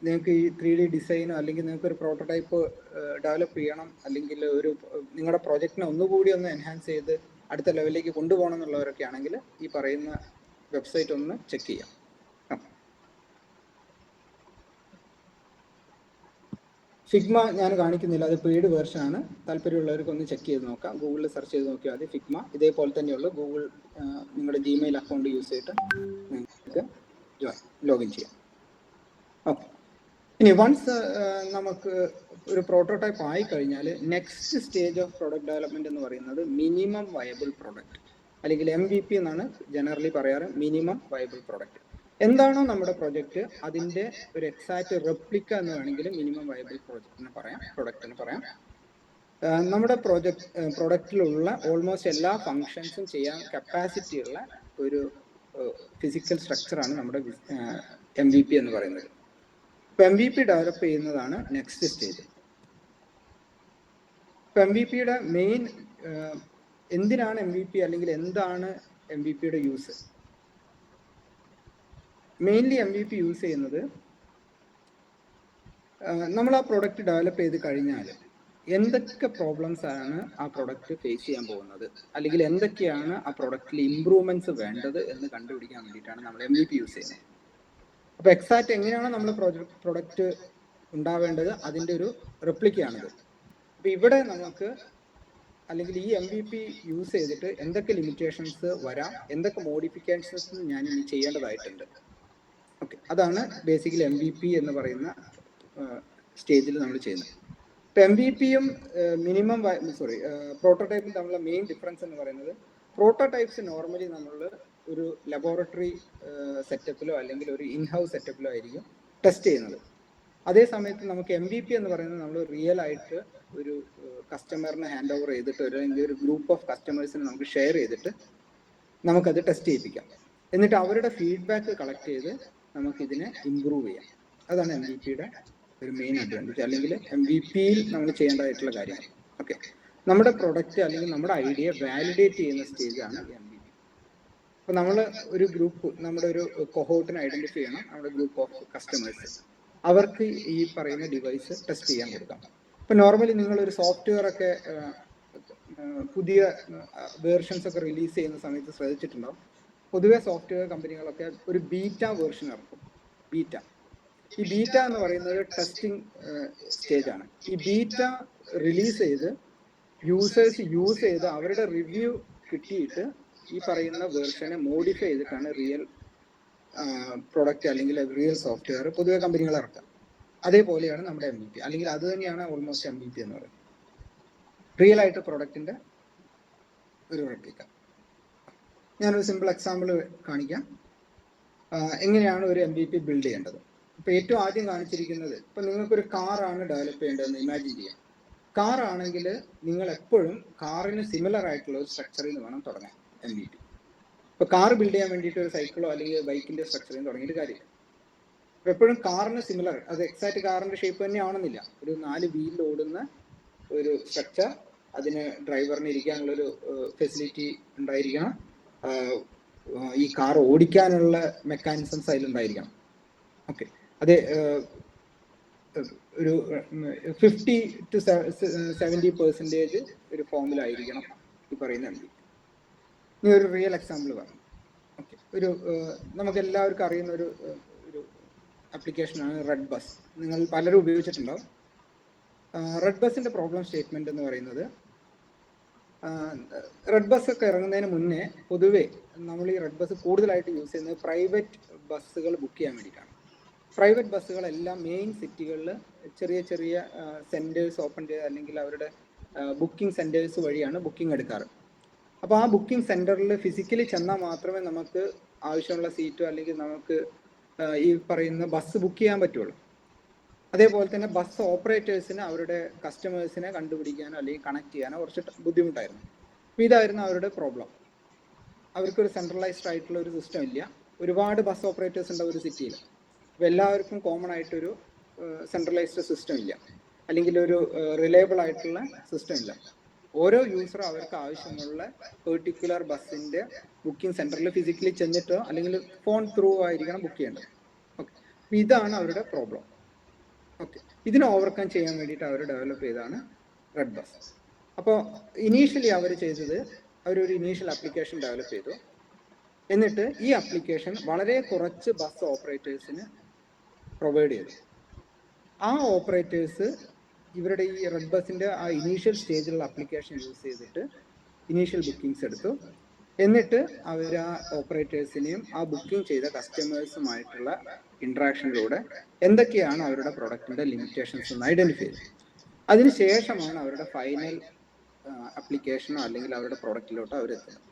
നിങ്ങൾക്ക് ഈ 3D ഡിസൈനോ അല്ലെങ്കിൽ നിങ്ങൾക്ക് ഒരു പ്രോട്ടോടൈപ്പ് ഡെവലപ്പ് ചെയ്യണം, അല്ലെങ്കിൽ ഒരു നിങ്ങളുടെ പ്രോജക്റ്റിനെ ഒന്നുകൂടി ഒന്ന് എൻഹാൻസ് ചെയ്ത് അടുത്ത ലെവലിലേക്ക് കൊണ്ടുപോകണം എന്നുള്ളവരൊക്കെ ആണെങ്കിൽ ഈ പറയുന്ന വെബ്സൈറ്റ് ഒന്ന് ചെക്ക് ചെയ്യാം. ഫിഗ്മ ഞാൻ കാണിക്കുന്നില്ല, അത് പെയ്ഡ് വേർഷനാണ്. താല്പര്യമുള്ളവർക്ക് ഒന്ന് ചെക്ക് ചെയ്ത് നോക്കാം. ഗൂഗിളിൽ സെർച്ച് ചെയ്ത് നോക്കിയാൽ മതി ഫിഗ്മ. ഇതേപോലെ തന്നെയുള്ള ഗൂഗിൾ നിങ്ങളുടെ ജിമെയിൽ അക്കൗണ്ട് യൂസ് ചെയ്തിട്ട് നിങ്ങൾക്ക് ലോഗിൻ ചെയ്യാം. ഓക്കെ, ഇനി വൺസ് നമുക്ക് ഒരു പ്രോട്ടോടൈപ്പ് ആയി കഴിഞ്ഞാൽ next stage of product development എന്ന് പറയുന്നത് മിനിമം വയബിൾ പ്രോഡക്റ്റ് അല്ലെങ്കിൽ MVP എന്നാണ് ജനറലി പറയാറ്. മിനിമം വയബിൾ പ്രോഡക്റ്റ് എന്താണോ നമ്മുടെ പ്രൊജക്റ്റ് അതിൻ്റെ ഒരു എക്സാക്റ്റ് റെപ്ലിക്ക എന്ന് വേണമെങ്കിൽ മിനിമം വയബിൾ പ്രൊഡക്റ്റിന് പറയാം. നമ്മുടെ പ്രൊഡക്റ്റിലുള്ള ഓൾമോസ്റ്റ് എല്ലാ ഫങ്ഷൻസും ചെയ്യാൻ കപ്പാസിറ്റി ഉള്ള ഒരു ഫിസിക്കൽ സ്ട്രക്ചറാണ് നമ്മുടെ MVP എന്ന് പറയുന്നത്. ഇപ്പോൾ MVP ഡെവലപ്പ് ചെയ്യുന്നതാണ് നെക്സ്റ്റ് സ്റ്റേജ്. ഇപ്പോൾ MVPയുടെ മെയിൻ എന്തിനാണ് MVP അല്ലെങ്കിൽ എന്താണ് MVPയുടെ യൂസ്? മെയിൻലി MVP യൂസ് ചെയ്യുന്നത് നമ്മൾ ആ പ്രൊഡക്റ്റ് ഡെവലപ്പ് ചെയ്ത് കഴിഞ്ഞാൽ എന്തൊക്കെ പ്രോബ്ലംസ് ആണ് ആ പ്രൊഡക്റ്റ് ഫേസ് ചെയ്യാൻ പോകുന്നത്, അല്ലെങ്കിൽ എന്തൊക്കെയാണ് ആ പ്രൊഡക്റ്റിൽ ഇമ്പ്രൂവ്മെന്റ്സ് വേണ്ടത് എന്ന് കണ്ടുപിടിക്കാൻ വേണ്ടിയിട്ടാണ് നമ്മൾ MVP യൂസ് ചെയ്യുന്നത്. അപ്പോൾ എക്സാക്റ്റ് എങ്ങനെയാണ് നമ്മൾ പ്രൊഡക്റ്റ് ഉണ്ടാവേണ്ടത് അതിൻ്റെ ഒരു റെപ്ലിക്കയാണിത്. അപ്പോൾ ഇവിടെ നമുക്ക് അല്ലെങ്കിൽ ഈ MVP യൂസ് ചെയ്തിട്ട് എന്തൊക്കെ ലിമിറ്റേഷൻസ് വരാം, എന്തൊക്കെ മോഡിഫിക്കേഷൻസ് ഞാൻ ഇനി ചെയ്യേണ്ടതായിട്ടുണ്ട്. ഓക്കെ, അതാണ് ബേസിക്കലി MVP എന്ന് പറയുന്ന സ്റ്റേജിൽ നമ്മൾ ചെയ്യുന്നത്. ഇപ്പം MVP-യും മിനിമം പ്രോട്ടോടൈപ്പും തമ്മിലുള്ള മെയിൻ ഡിഫറൻസ് എന്ന് പറയുന്നത്, പ്രോട്ടോടൈപ്സ് നോർമലി നമ്മൾ ഒരു ലബോറട്ടറി സെറ്റപ്പിലോ അല്ലെങ്കിൽ ഒരു ഇൻഹൗസ് സെറ്റപ്പിലോ ആയിരിക്കും ടെസ്റ്റ് ചെയ്യുന്നത്. അതേ സമയത്ത് നമുക്ക് MVP എന്ന് പറയുന്നത് നമ്മൾ റിയൽ ആയിട്ട് ഒരു കസ്റ്റമറിനെ ഹാൻഡ് ഓവർ ചെയ്തിട്ട് അല്ലെങ്കിൽ ഒരു ഗ്രൂപ്പ് ഓഫ് കസ്റ്റമേഴ്സിന് നമുക്ക് ഷെയർ ചെയ്തിട്ട് നമുക്കത് ടെസ്റ്റ് ചെയ്യിപ്പിക്കാം. എന്നിട്ട് അവരുടെ ഫീഡ്ബാക്ക് കളക്ട് ചെയ്ത് നമുക്കിതിനെ ഇമ്പ്രൂവ് ചെയ്യാം. അതാണ് MVP-യുടെ ഒരു മെയിൻ അഡ്വാൻറ്റേജ്, അല്ലെങ്കിൽ MVP-യിൽ നമ്മൾ ചെയ്യേണ്ടതായിട്ടുള്ള കാര്യങ്ങൾ. ഓക്കെ, നമ്മുടെ പ്രൊഡക്റ്റ് അല്ലെങ്കിൽ നമ്മുടെ ഐഡിയ വാലിഡേറ്റ് ചെയ്യുന്ന സ്റ്റേജാണ് MVP. അപ്പോൾ നമ്മൾ ഒരു ഗ്രൂപ്പ്, നമ്മുടെ ഒരു കൊഹോട്ടിനെ ഐഡന്റിഫൈ ചെയ്യണം, നമ്മുടെ ഗ്രൂപ്പ് ഓഫ് കസ്റ്റമേഴ്സ്, അവർക്ക് ഈ പറയുന്ന ഡിവൈസ് ടെസ്റ്റ് ചെയ്യാൻ കൊടുക്കാം. ഇപ്പം നോർമലി നിങ്ങളൊരു സോഫ്റ്റ്വെയർ ഒക്കെ പുതിയ വേർഷൻസ് ഒക്കെ റിലീസ് ചെയ്യുന്ന സമയത്ത് ശ്രദ്ധിച്ചിട്ടുണ്ടാവും, പൊതുവെ സോഫ്റ്റ്വെയർ കമ്പനികളൊക്കെ ഒരു ബീറ്റ വേർഷൻ ഇറക്കും. ഈ ബീറ്റ എന്ന് പറയുന്നത് ടെസ്റ്റിംഗ് സ്റ്റേജാണ്. ഈ ബീറ്റ റിലീസ് ചെയ്ത് യൂസേഴ്സ് യൂസ് ചെയ്ത് അവരുടെ റിവ്യൂ കിട്ടിയിട്ട് ഈ പറയുന്ന വേർഷനെ മോഡിഫൈ ചെയ്തിട്ടാണ് റിയൽ പ്രൊഡക്റ്റ് അല്ലെങ്കിൽ റിയൽ സോഫ്റ്റ്വെയർ പൊതുവെ കമ്പനികൾ ഇറക്കുക. അതേപോലെയാണ് നമ്മുടെ MVP, അല്ലെങ്കിൽ അത് തന്നെയാണ് ഓൾമോസ്റ്റ് MVP എന്ന് പറയുന്നത്, റിയൽ ആയിട്ട് പ്രൊഡക്റ്റിന്റെ ഒരു റെപ്ലിക്ക. ഞാനൊരു സിമ്പിൾ എക്സാമ്പിൾ കാണിക്കാം എങ്ങനെയാണ് ഒരു MVP ബിൽഡ് ചെയ്യേണ്ടത്. ഇപ്പൊ ഏറ്റവും ആദ്യം കാണിച്ചിരിക്കുന്നത്, ഇപ്പൊ നിങ്ങൾക്കൊരു കാറാണ് ഡെവലപ്പ് ചെയ്യേണ്ടതെന്ന് ഇമാജിൻ ചെയ്യാം. കാർ ആണെങ്കിൽ നിങ്ങൾ എപ്പോഴും കാറിന് സിമിലർ ആയിട്ടുള്ള ഒരു സ്ട്രക്ചറിൽ നിന്ന് വേണം തുടങ്ങാൻ MVP. ഇപ്പൊ കാർ ബിൽഡ് ചെയ്യാൻ വേണ്ടിയിട്ട് ഒരു സൈക്കിളോ അല്ലെങ്കിൽ ബൈക്കിന്റെ സ്ട്രക്ചറിൽ നിന്ന് തുടങ്ങിയിട്ട് കാര്യമില്ല. അപ്പൊ എപ്പോഴും കാറിന് സിമിലർ, അത് എക്സാക്ട് കാറിന്റെ ഷേപ്പ് തന്നെ ആവണമെന്നില്ല. ഒരു 4 വീലിൽ ഓടുന്ന ഒരു സ്ട്രക്ചർ, അതിന് ഡ്രൈവറിന് ഇരിക്കാനുള്ളൊരു ഫെസിലിറ്റി ഉണ്ടായിരിക്കണം, ഈ കാർ ഓടിക്കാനുള്ള മെക്കാനിസംസ് അതിലുണ്ടായിരിക്കണം. ഓക്കെ, അതെ, ഒരു 50 to 70% ഒരു ഫോമിലായിരിക്കണം ഈ പറയുന്ന MVP. ഇനി ഒരു റിയൽ എക്സാമ്പിൾ പറഞ്ഞു. ഓക്കെ, ഒരു നമുക്ക് എല്ലാവർക്കും അറിയുന്ന ഒരു ആപ്ലിക്കേഷനാണ് റെഡ് ബസ്. നിങ്ങൾ പലരും ഉപയോഗിച്ചിട്ടുണ്ടാവും. റെഡ് ബസ്സിന്റെ പ്രോബ്ലം സ്റ്റേറ്റ്മെന്റ് എന്ന് പറയുന്നത്, റെഡ് ബസ് ഒക്കെ ഇറങ്ങുന്നതിന് മുന്നേ പൊതുവെ നമ്മൾ ഈ റെഡ് ബസ് കൂടുതലായിട്ട് യൂസ് ചെയ്യുന്നത് പ്രൈവറ്റ് ബസ്സുകൾ ബുക്ക് ചെയ്യാൻ വേണ്ടിയിട്ടാണ്. പ്രൈവറ്റ് ബസ്സുകളെല്ലാം മെയിൻ സിറ്റികളിൽ ചെറിയ ചെറിയ സെന്റേഴ്സ് ഓപ്പൺ ചെയ്ത് അല്ലെങ്കിൽ അവരുടെ ബുക്കിംഗ് സെന്റേഴ്സ് വഴിയാണ് ബുക്കിംഗ് എടുക്കാറ്. അപ്പോൾ ആ ബുക്കിംഗ് സെന്ററിൽ ഫിസിക്കലി ചെന്നാൽ മാത്രമേ നമുക്ക് ആവശ്യമുള്ള സീറ്റോ അല്ലെങ്കിൽ നമുക്ക് ഈ പറയുന്ന ബസ് ബുക്ക് ചെയ്യാൻ പറ്റുള്ളൂ. അതേപോലെ തന്നെ ബസ് ഓപ്പറേറ്റേഴ്സിന് അവരുടെ കസ്റ്റമേഴ്സിനെ കണ്ടുപിടിക്കാനോ അല്ലെങ്കിൽ കണക്ട് ചെയ്യാനോ കുറച്ച് ബുദ്ധിമുട്ടായിരുന്നു. അപ്പോൾ ഇതായിരുന്നു അവരുടെ പ്രോബ്ലം. അവർക്കൊരു സെൻട്രലൈസ്ഡ് ആയിട്ടുള്ള ഒരു സിസ്റ്റം ഇല്ല. ഒരുപാട് ബസ് ഓപ്പറേറ്റേഴ്സ് ഉണ്ട് ഒരു സിറ്റിയിൽ. അപ്പോൾ എല്ലാവർക്കും കോമൺ ആയിട്ടൊരു സെൻട്രലൈസ്ഡ് സിസ്റ്റം ഇല്ല, അല്ലെങ്കിൽ ഒരു റിലയബിൾ ആയിട്ടുള്ള സിസ്റ്റം ഇല്ല. ഓരോ യൂസറും അവർക്ക് ആവശ്യമുള്ള പെർട്ടിക്കുലർ ബസ്സിന്റെ ബുക്കിംഗ് സെന്ററിൽ ഫിസിക്കലി ചെന്നിട്ടോ അല്ലെങ്കിൽ ഫോൺ ത്രൂ ആയിരിക്കണം ബുക്ക് ചെയ്യേണ്ടത്. ഓക്കെ, അപ്പോൾ ഇതാണ് അവരുടെ പ്രോബ്ലം. ഓക്കെ, ഇതിനെ ഓവർകം ചെയ്യാൻ വേണ്ടിയിട്ട് അവർ ഡെവലപ്പ് ചെയ്തതാണ് റെഡ് ബസ്. അപ്പോൾ ഇനീഷ്യലി അവർ ചെയ്തത്, അവരൊരു ഇനീഷ്യൽ ആപ്ലിക്കേഷൻ ഡെവലപ്പ് ചെയ്തു. എന്നിട്ട് ഈ ആപ്ലിക്കേഷൻ വളരെ കുറച്ച് ബസ് ഓപ്പറേറ്റേഴ്സിന് പ്രൊവൈഡ് ചെയ്തു. ആ ഓപ്പറേറ്റേഴ്സ് ഇവരുടെ ഈ റെഡ് ബസിന്റെ ആ ഇനീഷ്യൽ സ്റ്റേജിലുള്ള ആപ്ലിക്കേഷൻ യൂസ് ചെയ്തിട്ട് ഇനീഷ്യൽ ബുക്കിംഗ്സ് എടുത്തു. എന്നിട്ട് അവർ ആ ഓപ്പറേറ്റേഴ്സിനെയും ആ ബുക്കിംഗ് ചെയ്ത കസ്റ്റമേഴ്സുമായിട്ടുള്ള ഇന്ററാക്ഷനിലൂടെ എന്തൊക്കെയാണ് അവരുടെ പ്രൊഡക്റ്റിന്റെ ലിമിറ്റേഷൻസ് എന്ന് ഐഡന്റിഫൈ ചെയ്തു. അതിനുശേഷമാണ് അവരുടെ ഫൈനൽ ആപ്ലിക്കേഷനോ അല്ലെങ്കിൽ അവരുടെ പ്രൊഡക്റ്റിലോട്ടോ അവരെത്തുന്നത്.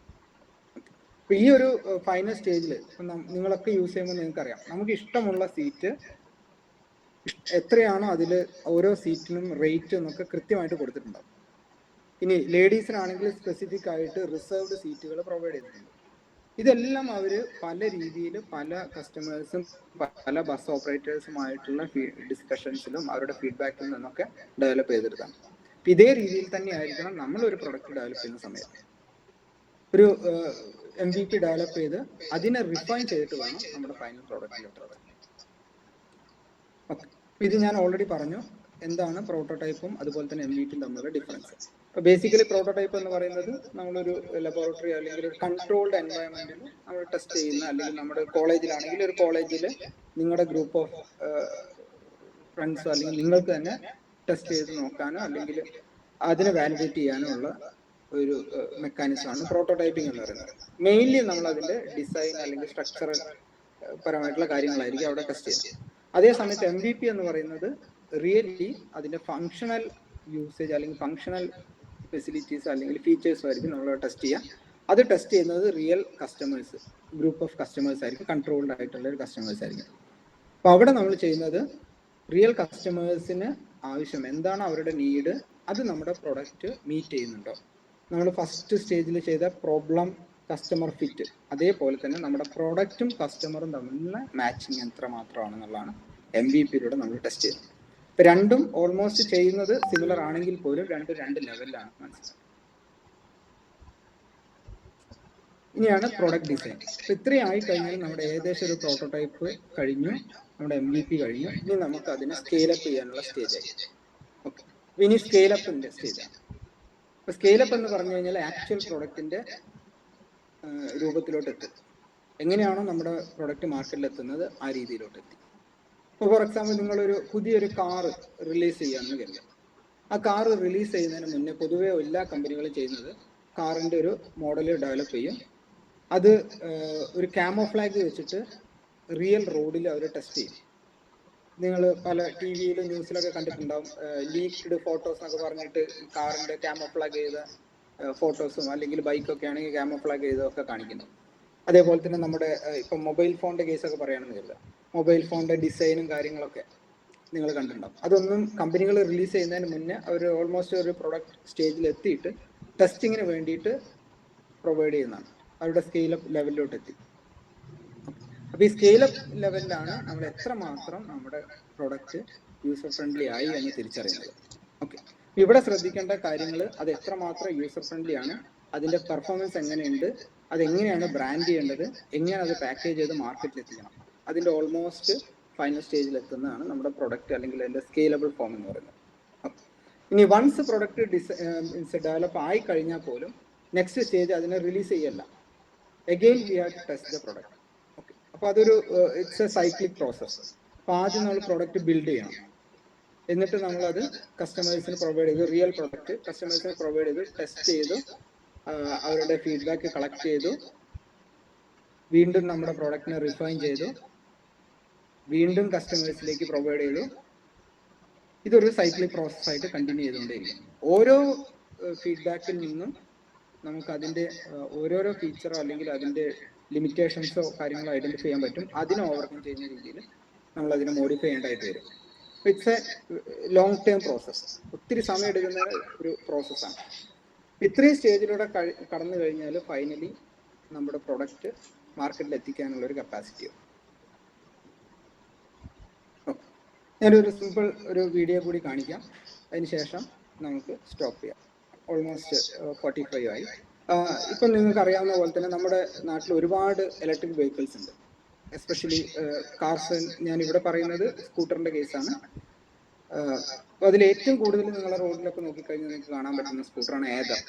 അപ്പോൾ ഈ ഒരു ഫൈനൽ സ്റ്റേജിൽ നിങ്ങളൊക്കെ യൂസ് ചെയ്യുമ്പോൾ നിങ്ങൾക്കറിയാം, നമുക്ക് ഇഷ്ടമുള്ള സീറ്റ് എത്രയാണോ അതിൽ ഓരോ സീറ്റിനും റേറ്റ് എന്നൊക്കെ കൃത്യമായിട്ട് കൊടുത്തിട്ടുണ്ടാവും. ഇനി ലേഡീസിനാണെങ്കിൽ സ്പെസിഫിക് ആയിട്ട് റിസർവ്ഡ് സീറ്റുകൾ പ്രൊവൈഡ് ചെയ്തിട്ടുണ്ട്. ഇതെല്ലാം അവർ പല രീതിയിൽ പല കസ്റ്റമേഴ്സും പല ബസ് ഓപ്പറേറ്റേഴ്സുമായിട്ടുള്ള ഡിസ്കഷൻസിലും അവരുടെ ഫീഡ്ബാക്കിൽ നിന്നൊക്കെ ഡെവലപ്പ് ചെയ്തെടുത്താണ്. ഇതേ രീതിയിൽ തന്നെ ആയിരിക്കണം നമ്മളൊരു പ്രൊഡക്റ്റ് ഡെവലപ്പ് ചെയ്യുന്ന സമയത്ത് ഒരു MVP ഡെവലപ്പ് ചെയ്ത് അതിനെ റിഫൈൻ ചെയ്തിട്ട് വേണം നമ്മുടെ ഫൈനൽ പ്രോഡക്റ്റിലോട്ട് വരാൻ. ഓക്കെ, ഇത് ഞാൻ ഓൾറെഡി പറഞ്ഞു എന്താണ് പ്രോട്ടോടൈപ്പും അതുപോലെ തന്നെ MVP തമ്മിലുള്ള ഡിഫറൻസ്. അപ്പോൾ ബേസിക്കലി പ്രോട്ടോടൈപ്പ് എന്ന് പറയുന്നത് നമ്മളൊരു ലബോറട്ടറി അല്ലെങ്കിൽ ഒരു കൺട്രോൾഡ് എൻവയൺമെന്റിൽ നമ്മൾ ടെസ്റ്റ് ചെയ്യുന്ന, അല്ലെങ്കിൽ നമ്മുടെ കോളേജിലാണെങ്കിൽ ഒരു കോളേജിൽ നിങ്ങളുടെ ഗ്രൂപ്പ് ഓഫ് ഫ്രണ്ട്സോ അല്ലെങ്കിൽ നിങ്ങൾക്ക് തന്നെ ടെസ്റ്റ് ചെയ്ത് നോക്കാനോ അല്ലെങ്കിൽ അതിനെ വാലിഡേറ്റ് ചെയ്യാനോ ഉള്ള ഒരു മെക്കാനിസമാണ് പ്രോട്ടോടൈപ്പിംഗ് എന്ന് പറയുന്നത്. മെയിൻലി നമ്മൾ അതിന്റെ ഡിസൈൻ അല്ലെങ്കിൽ സ്ട്രക്ചറൽ പരമായിട്ടുള്ള കാര്യങ്ങളായിരിക്കും അവിടെ ടെസ്റ്റ് ചെയ്യുന്നത്. അതേ സമയത്ത് MVP എന്ന് പറയുന്നത് റിയലി അതിൻ്റെ ഫങ്ഷണൽ യൂസേജ് അല്ലെങ്കിൽ ഫങ്ഷണൽ ഫെസിലിറ്റീസ് അല്ലെങ്കിൽ ഫീച്ചേഴ്സും ആയിരിക്കും നമ്മൾ ടെസ്റ്റ് ചെയ്യുക. അത് ടെസ്റ്റ് ചെയ്യുന്നത് real customers, group of customers ആയിരിക്കും, കൺട്രോൾഡ് ആയിട്ടുള്ള ഒരു കസ്റ്റമേഴ്സ് ആയിരിക്കും. അപ്പോൾ അവിടെ നമ്മൾ ചെയ്യുന്നത് റിയൽ കസ്റ്റമേഴ്സിന് ആവശ്യം എന്താണ്, അവരുടെ നീഡ്, അത് നമ്മുടെ പ്രൊഡക്റ്റ് മീറ്റ് ചെയ്യുന്നുണ്ടോ. നമ്മൾ ഫസ്റ്റ് സ്റ്റേജിൽ ചെയ്ത പ്രോബ്ലം കസ്റ്റമർ ഫിറ്റ്, അതേപോലെ തന്നെ നമ്മുടെ പ്രോഡക്റ്റും കസ്റ്റമറും തമ്മിലുള്ള മാച്ചിങ് എത്ര മാത്രമാണെന്നുള്ളതാണ് MVP-യിലൂടെ നമ്മൾ ടെസ്റ്റ് ചെയ്യുന്നത്. ഇപ്പം രണ്ടും ഓൾമോസ്റ്റ് ചെയ്യുന്നത് സിമിലർ ആണെങ്കിൽ പോലും രണ്ട് ലെവലിലാണ് മനസ്സിലാക്കുന്നത്. ഇനിയാണ് പ്രോഡക്റ്റ് ഡിസൈൻ. ഇപ്പം ഇത്രയും ആയി കഴിഞ്ഞാൽ നമ്മുടെ ഏകദേശം ഒരു പ്രോട്ടോടൈപ്പ് കഴിഞ്ഞു, നമ്മുടെ MVP കഴിഞ്ഞു. ഇനി നമുക്ക് അതിനെ സ്കെയിലപ്പ് ചെയ്യാനുള്ള സ്റ്റേജായി. ഓക്കെ, ഇനി സ്കെയിലപ്പിൻ്റെ സ്റ്റേജാണ്. ഇപ്പം സ്കെയിലപ്പ് എന്ന് പറഞ്ഞു കഴിഞ്ഞാൽ ആക്ച്വൽ പ്രൊഡക്റ്റിൻ്റെ രൂപത്തിലോട്ട് എത്തും. എങ്ങനെയാണോ നമ്മുടെ പ്രൊഡക്റ്റ് മാർക്കറ്റിൽ എത്തുന്നത് ആ രീതിയിലോട്ട് എത്തി. ഇപ്പോൾ ഫോർ എക്സാമ്പിൾ നിങ്ങളൊരു പുതിയൊരു കാറ് റിലീസ് ചെയ്യാമെന്ന് കരുതുക. ആ കാറ് റിലീസ് ചെയ്യുന്നതിന് മുന്നേ പൊതുവേ എല്ലാ കമ്പനികളും ചെയ്യുന്നത് കാറിൻ്റെ ഒരു മോഡൽ ഡെവലപ്പ് ചെയ്യും, അത് ഒരു ക്യാമോഫ്ലാഗ് വെച്ചിട്ട് റിയൽ റോഡിൽ അവർ ടെസ്റ്റ് ചെയ്യും. നിങ്ങൾ പല TV-യിലും ന്യൂസിലൊക്കെ കണ്ടിട്ടുണ്ടാവും, ലീക്ക്ഡ് ഫോട്ടോസ് എന്നൊക്കെ പറഞ്ഞിട്ട് കാറിൻ്റെ ക്യാമോഫ്ലാഗ് ചെയ്ത ഫോട്ടോസും അല്ലെങ്കിൽ ബൈക്കൊക്കെ ആണെങ്കിൽ ക്യാമോഫ്ലാഗ് ചെയ്തൊക്കെ കാണിക്കുന്നു. അതേപോലെ തന്നെ നമ്മുടെ ഇപ്പം മൊബൈൽ ഫോണിൻ്റെ കേസൊക്കെ പറയുകയാണെന്ന് കരുതുക, മൊബൈൽ ഫോണിൻ്റെ ഡിസൈനും കാര്യങ്ങളൊക്കെ നിങ്ങൾ കണ്ടിട്ടുണ്ടാവും. അതൊന്നും കമ്പനികൾ റിലീസ് ചെയ്യുന്നതിന് മുന്നേ അവർ ഓൾമോസ്റ്റ് ഒരു പ്രൊഡക്റ്റ് സ്റ്റേജിൽ എത്തിയിട്ട് ടെസ്റ്റിങ്ങിന് വേണ്ടിയിട്ട് പ്രൊവൈഡ് ചെയ്യുന്നതാണ്. അവരുടെ സ്കെയിലപ്പ് ലെവലിലോട്ട് എത്തി. അപ്പോൾ ഈ സ്കെയിലപ്പ് ലെവലിലാണ് നമ്മൾ എത്രമാത്രം നമ്മുടെ പ്രൊഡക്റ്റ് യൂസർ ഫ്രണ്ട്ലി ആയി എന്ന് തിരിച്ചറിയുന്നത്. ഓക്കെ, ഇവിടെ ശ്രദ്ധിക്കേണ്ട കാര്യങ്ങൾ, അത് എത്രമാത്രം യൂസർ ഫ്രണ്ട്ലി ആണ്, അതിൻ്റെ പെർഫോമൻസ് എങ്ങനെയുണ്ട്, അതെങ്ങനെയാണ് ബ്രാൻഡ് ചെയ്യേണ്ടത്, എങ്ങനെ അത് പാക്കേജ് ചെയ്ത് മാർക്കറ്റിൽ എത്തിക്കണം, അതിൻ്റെ ഓൾമോസ്റ്റ് ഫൈനൽ സ്റ്റേജിൽ എത്തുന്നതാണ് നമ്മുടെ പ്രൊഡക്റ്റ് അല്ലെങ്കിൽ അതിൻ്റെ സ്കെയിലബിൾ ഫോം എന്ന് പറയുന്നത്. ഇനി വൺസ് പ്രൊഡക്റ്റ് ഡെവലപ്പ് ആയി കഴിഞ്ഞാൽ പോലും നെക്സ്റ്റ് സ്റ്റേജ് അതിനെ റിലീസ് ചെയ്യല്ല, again we have to test the product. Okay, അപ്പോൾ അതൊരു ഇറ്റ്സ് എ സൈക്ലിക് പ്രോസസ്. അപ്പോൾ ആദ്യം നമ്മൾ പ്രൊഡക്റ്റ് ബിൽഡ് ചെയ്യണം, എന്നിട്ട് നമ്മളത് കസ്റ്റമേഴ്സിന് പ്രൊവൈഡ് ചെയ്തു, റിയൽ പ്രൊഡക്റ്റ് കസ്റ്റമേഴ്സിന് പ്രൊവൈഡ് ചെയ്തു, ടെസ്റ്റ് ചെയ്തു, അവരുടെ ഫീഡ്ബാക്ക് കളക്ട് ചെയ്തു, വീണ്ടും നമ്മുടെ പ്രൊഡക്റ്റിനെ റിഫൈൻ ചെയ്തു, വീണ്ടും കസ്റ്റമേഴ്സിലേക്ക് പ്രൊവൈഡ് ചെയ്തു. ഇതൊരു സൈക്ലിക് പ്രോസസ്സായിട്ട് കണ്ടിന്യൂ ചെയ്തുകൊണ്ടേയിരിക്കും. ഓരോ ഫീഡ്ബാക്കിൽ നിന്നും നമുക്ക് അതിൻ്റെ ഓരോരോ ഫീച്ചറോ അല്ലെങ്കിൽ അതിൻ്റെ ലിമിറ്റേഷൻസോ കാര്യങ്ങളോ ഐഡൻറ്റിഫൈ ചെയ്യാൻ പറ്റും. അതിനെ ഓവർകം ചെയ്യുന്ന രീതിയിൽ നമ്മൾ അതിനെ മോഡിഫൈ ചെയ്യേണ്ടതായിട്ട് വരും. It's A long term process, ഒത്തിരി സമയം എടുക്കുന്ന ഒരു പ്രോസസ്സാണ്. ഇത്രയും സ്റ്റേജിലൂടെ കടന്നു കഴിഞ്ഞാൽ ഫൈനലി നമ്മുടെ പ്രൊഡക്റ്റ് മാർക്കറ്റിൽ എത്തിക്കാനുള്ള ഒരു കപ്പാസിറ്റി. ഞാനൊരു സിമ്പിൾ ഒരു വീഡിയോ കൂടി കാണിക്കാം, അതിന് ശേഷം നമുക്ക് സ്റ്റോപ്പ് ചെയ്യാം. ഓൾമോസ്റ്റ് 45 ആയി. ഇപ്പം നിങ്ങൾക്ക് അറിയാവുന്ന പോലെ തന്നെ നമ്മുടെ നാട്ടിൽ ഒരുപാട് ഇലക്ട്രിക് വെഹിക്കിൾസ് ഉണ്ട്, എസ്പെഷ്യലി കാർസ്. ഞാനിവിടെ പറയുന്നത് സ്കൂട്ടറിൻ്റെ കേസാണ്. അപ്പോൾ അതിൽ ഏറ്റവും കൂടുതൽ നിങ്ങളെ റോഡിലൊക്കെ നോക്കിക്കഴിഞ്ഞാൽ നിങ്ങൾക്ക് കാണാൻ പറ്റുന്ന സ്കൂട്ടറാണ് ഏതർ.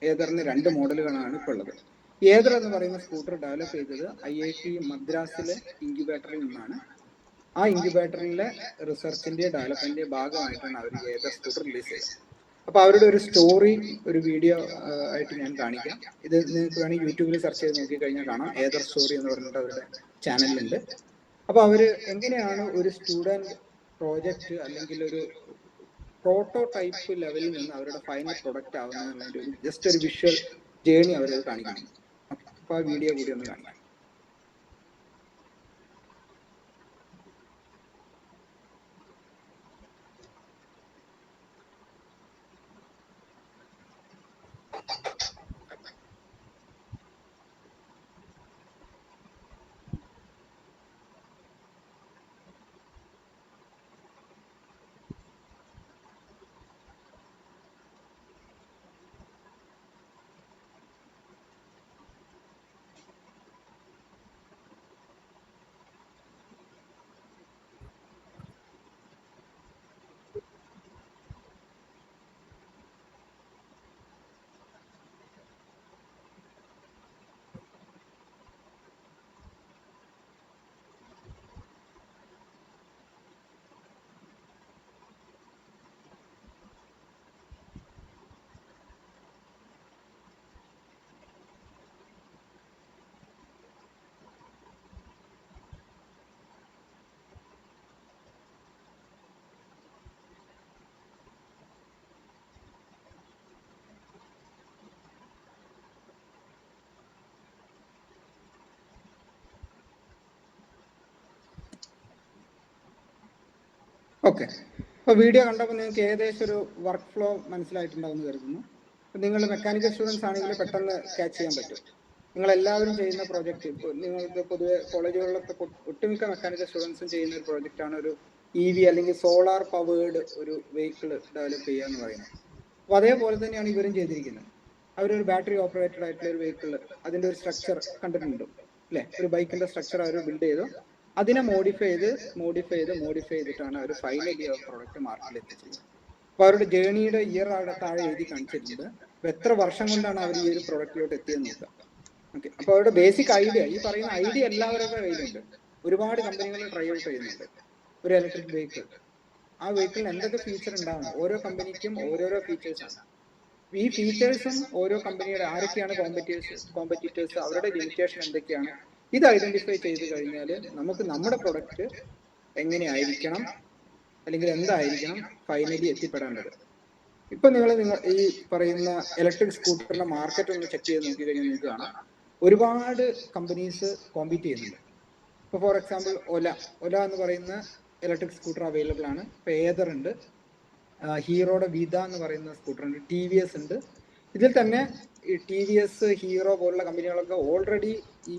ഏതറിന് 2 മോഡലുകളാണ് ഇപ്പോൾ ഉള്ളത്. ഏതർ എന്ന് പറയുന്ന സ്കൂട്ടർ ഡെവലപ്പ് ചെയ്തത് IIT മദ്രാസിലെ ഇൻക്യുബേറ്ററിൽ നിന്നാണ്. ആ ഇൻക്യുബേറ്ററിലെ റിസർച്ചിൻ്റെ ഡെവലപ്മെൻറ്റിൻ്റെ ഭാഗമായിട്ടാണ് അവർ ഏതർ സ്കൂട്ടർ റിലീസ് ചെയ്തത്. അപ്പോൾ അവരുടെ ഒരു സ്റ്റോറി, ഒരു വീഡിയോ ആയിട്ട് ഞാൻ കാണിക്കാം. ഇത് നിങ്ങൾക്ക് വേണമെങ്കിൽ യൂട്യൂബിൽ സെർച്ച് ചെയ്ത് നോക്കിക്കഴിഞ്ഞാൽ കാണാം, ഏതർ സ്റ്റോറി എന്ന് പറഞ്ഞിട്ട് അവരുടെ ചാനലിലുണ്ട്. അപ്പോൾ അവർ എങ്ങനെയാണ് ഒരു സ്റ്റുഡൻറ് പ്രോജക്റ്റ് അല്ലെങ്കിൽ ഒരു പ്രോട്ടോടൈപ്പ് ലെവലിൽ നിന്ന് അവരുടെ ഫൈനൽ പ്രൊഡക്റ്റ് ആവുന്നതിൻ്റെ ഒരു ജസ്റ്റ് ഒരു വിഷ്വൽ ജേണി അവരത് കാണിക്കണം. അപ്പോൾ ആ വീഡിയോ കൂടി ഒന്ന് കാണിക്കാം. ഓക്കെ, അപ്പോൾ വീഡിയോ കണ്ടപ്പോൾ നിങ്ങൾക്ക് ഏകദേശം ഒരു വർക്ക് ഫ്ലോ മനസ്സിലായിട്ടുണ്ടാവുമെന്ന് കരുതുന്നു. നിങ്ങൾ മെക്കാനിക്കൽ സ്റ്റുഡൻസ് ആണെങ്കിൽ പെട്ടെന്ന് ക്യാച്ച് ചെയ്യാൻ പറ്റും. നിങ്ങളെല്ലാവരും ചെയ്യുന്ന പ്രോജക്റ്റ്, ഇപ്പോൾ നിങ്ങൾക്ക് പൊതുവെ കോളേജുകളിലൊക്കെ ഒട്ടുമിക്ക മെക്കാനിക്കൽ സ്റ്റുഡൻസും ചെയ്യുന്ന ഒരു പ്രോജക്റ്റാണ് ഒരു EV അല്ലെങ്കിൽ സോളാർ പവേർഡ് ഒരു വെഹിക്കിൾ ഡെവലപ്പ് ചെയ്യുക എന്ന് പറയുന്നത്. അപ്പോൾ അതേപോലെ തന്നെയാണ് ഇവരും ചെയ്തിരിക്കുന്നത്. അവരൊരു ബാറ്ററി ഓപ്പറേറ്റഡ് ആയിട്ടുള്ള ഒരു വെഹിക്കിൾ, അതിൻ്റെ ഒരു സ്ട്രക്ചർ കണ്ടിട്ടുണ്ടോ അല്ലേ? ഒരു ബൈക്കിൻ്റെ സ്ട്രക്ചർ അവർ ബിൽഡ് ചെയ്തു, അതിനെ മോഡിഫൈ ചെയ്തിട്ടാണ് അവർ ഫൈനലി ആ പ്രോഡക്റ്റ് മാർക്കറ്റിൽ എത്തിച്ചത്. അപ്പോൾ അവരുടെ ജേണിയുടെ ഇയർ അവിടെ താഴെ എഴുതി കാണിച്ചിട്ടുണ്ട്. അപ്പോൾ എത്ര വർഷം കൊണ്ടാണ് അവർ ഈ ഒരു പ്രോഡക്റ്റിലോട്ട് എത്തിയെന്ന് നോക്കുക. ഓക്കെ, അപ്പോൾ അവരുടെ ബേസിക് ഐഡിയ, ഈ പറയുന്ന ഐഡിയ എല്ലാവരുടെ കയ്യിലുണ്ട്. ഒരുപാട് കമ്പനികൾ ട്രൈ ഔട്ട് ചെയ്യുന്നുണ്ട് ഒരു ഇലക്ട്രിക് വെഹിക്കിൾ. ആ വെഹിക്കിളിന് എന്തൊക്കെ ഫീച്ചർ ഉണ്ടാവണം, ഓരോ കമ്പനിക്കും ഓരോരോ ഫീച്ചേഴ്സാണ്. ഈ ഫീച്ചേഴ്സും ഓരോ കമ്പനിയുടെ ആരൊക്കെയാണ് കോമ്പറ്റീറ്റേഴ്സ്, അവരുടെ ലിമിറ്റേഷൻ എന്തൊക്കെയാണ്, ഇത് ഐഡന്റിഫൈ ചെയ്ത് കഴിഞ്ഞാൽ നമുക്ക് നമ്മുടെ പ്രൊഡക്റ്റ് എങ്ങനെയായിരിക്കണം അല്ലെങ്കിൽ എന്തായിരിക്കണം ഫൈനലി എത്തിപ്പെടേണ്ടത്. ഇപ്പൊ നിങ്ങൾ ഈ പറയുന്ന ഇലക്ട്രിക് സ്കൂട്ടറിന്റെ മാർക്കറ്റ് ഒന്ന് ചെക്ക് ചെയ്ത് നോക്കി കഴിഞ്ഞാൽ നിങ്ങൾക്ക് കാണാം ഒരുപാട് കമ്പനീസ് കോമ്പീറ്റ് ചെയ്യുന്നുണ്ട്. ഇപ്പോൾ ഫോർ എക്സാമ്പിൾ ഒല എന്ന് പറയുന്ന ഇലക്ട്രിക് സ്കൂട്ടർ അവൈലബിൾ ആണ്. ഇപ്പോൾ ഏതർ ഉണ്ട്, ഹീറോയുടെ വിത എന്ന് പറയുന്ന സ്കൂട്ടർ ഉണ്ട്, TVS ഉണ്ട്. ഇതിൽ തന്നെ ഈ TVS, ഹീറോ പോലുള്ള കമ്പനികളൊക്കെ ഓൾറെഡി ഈ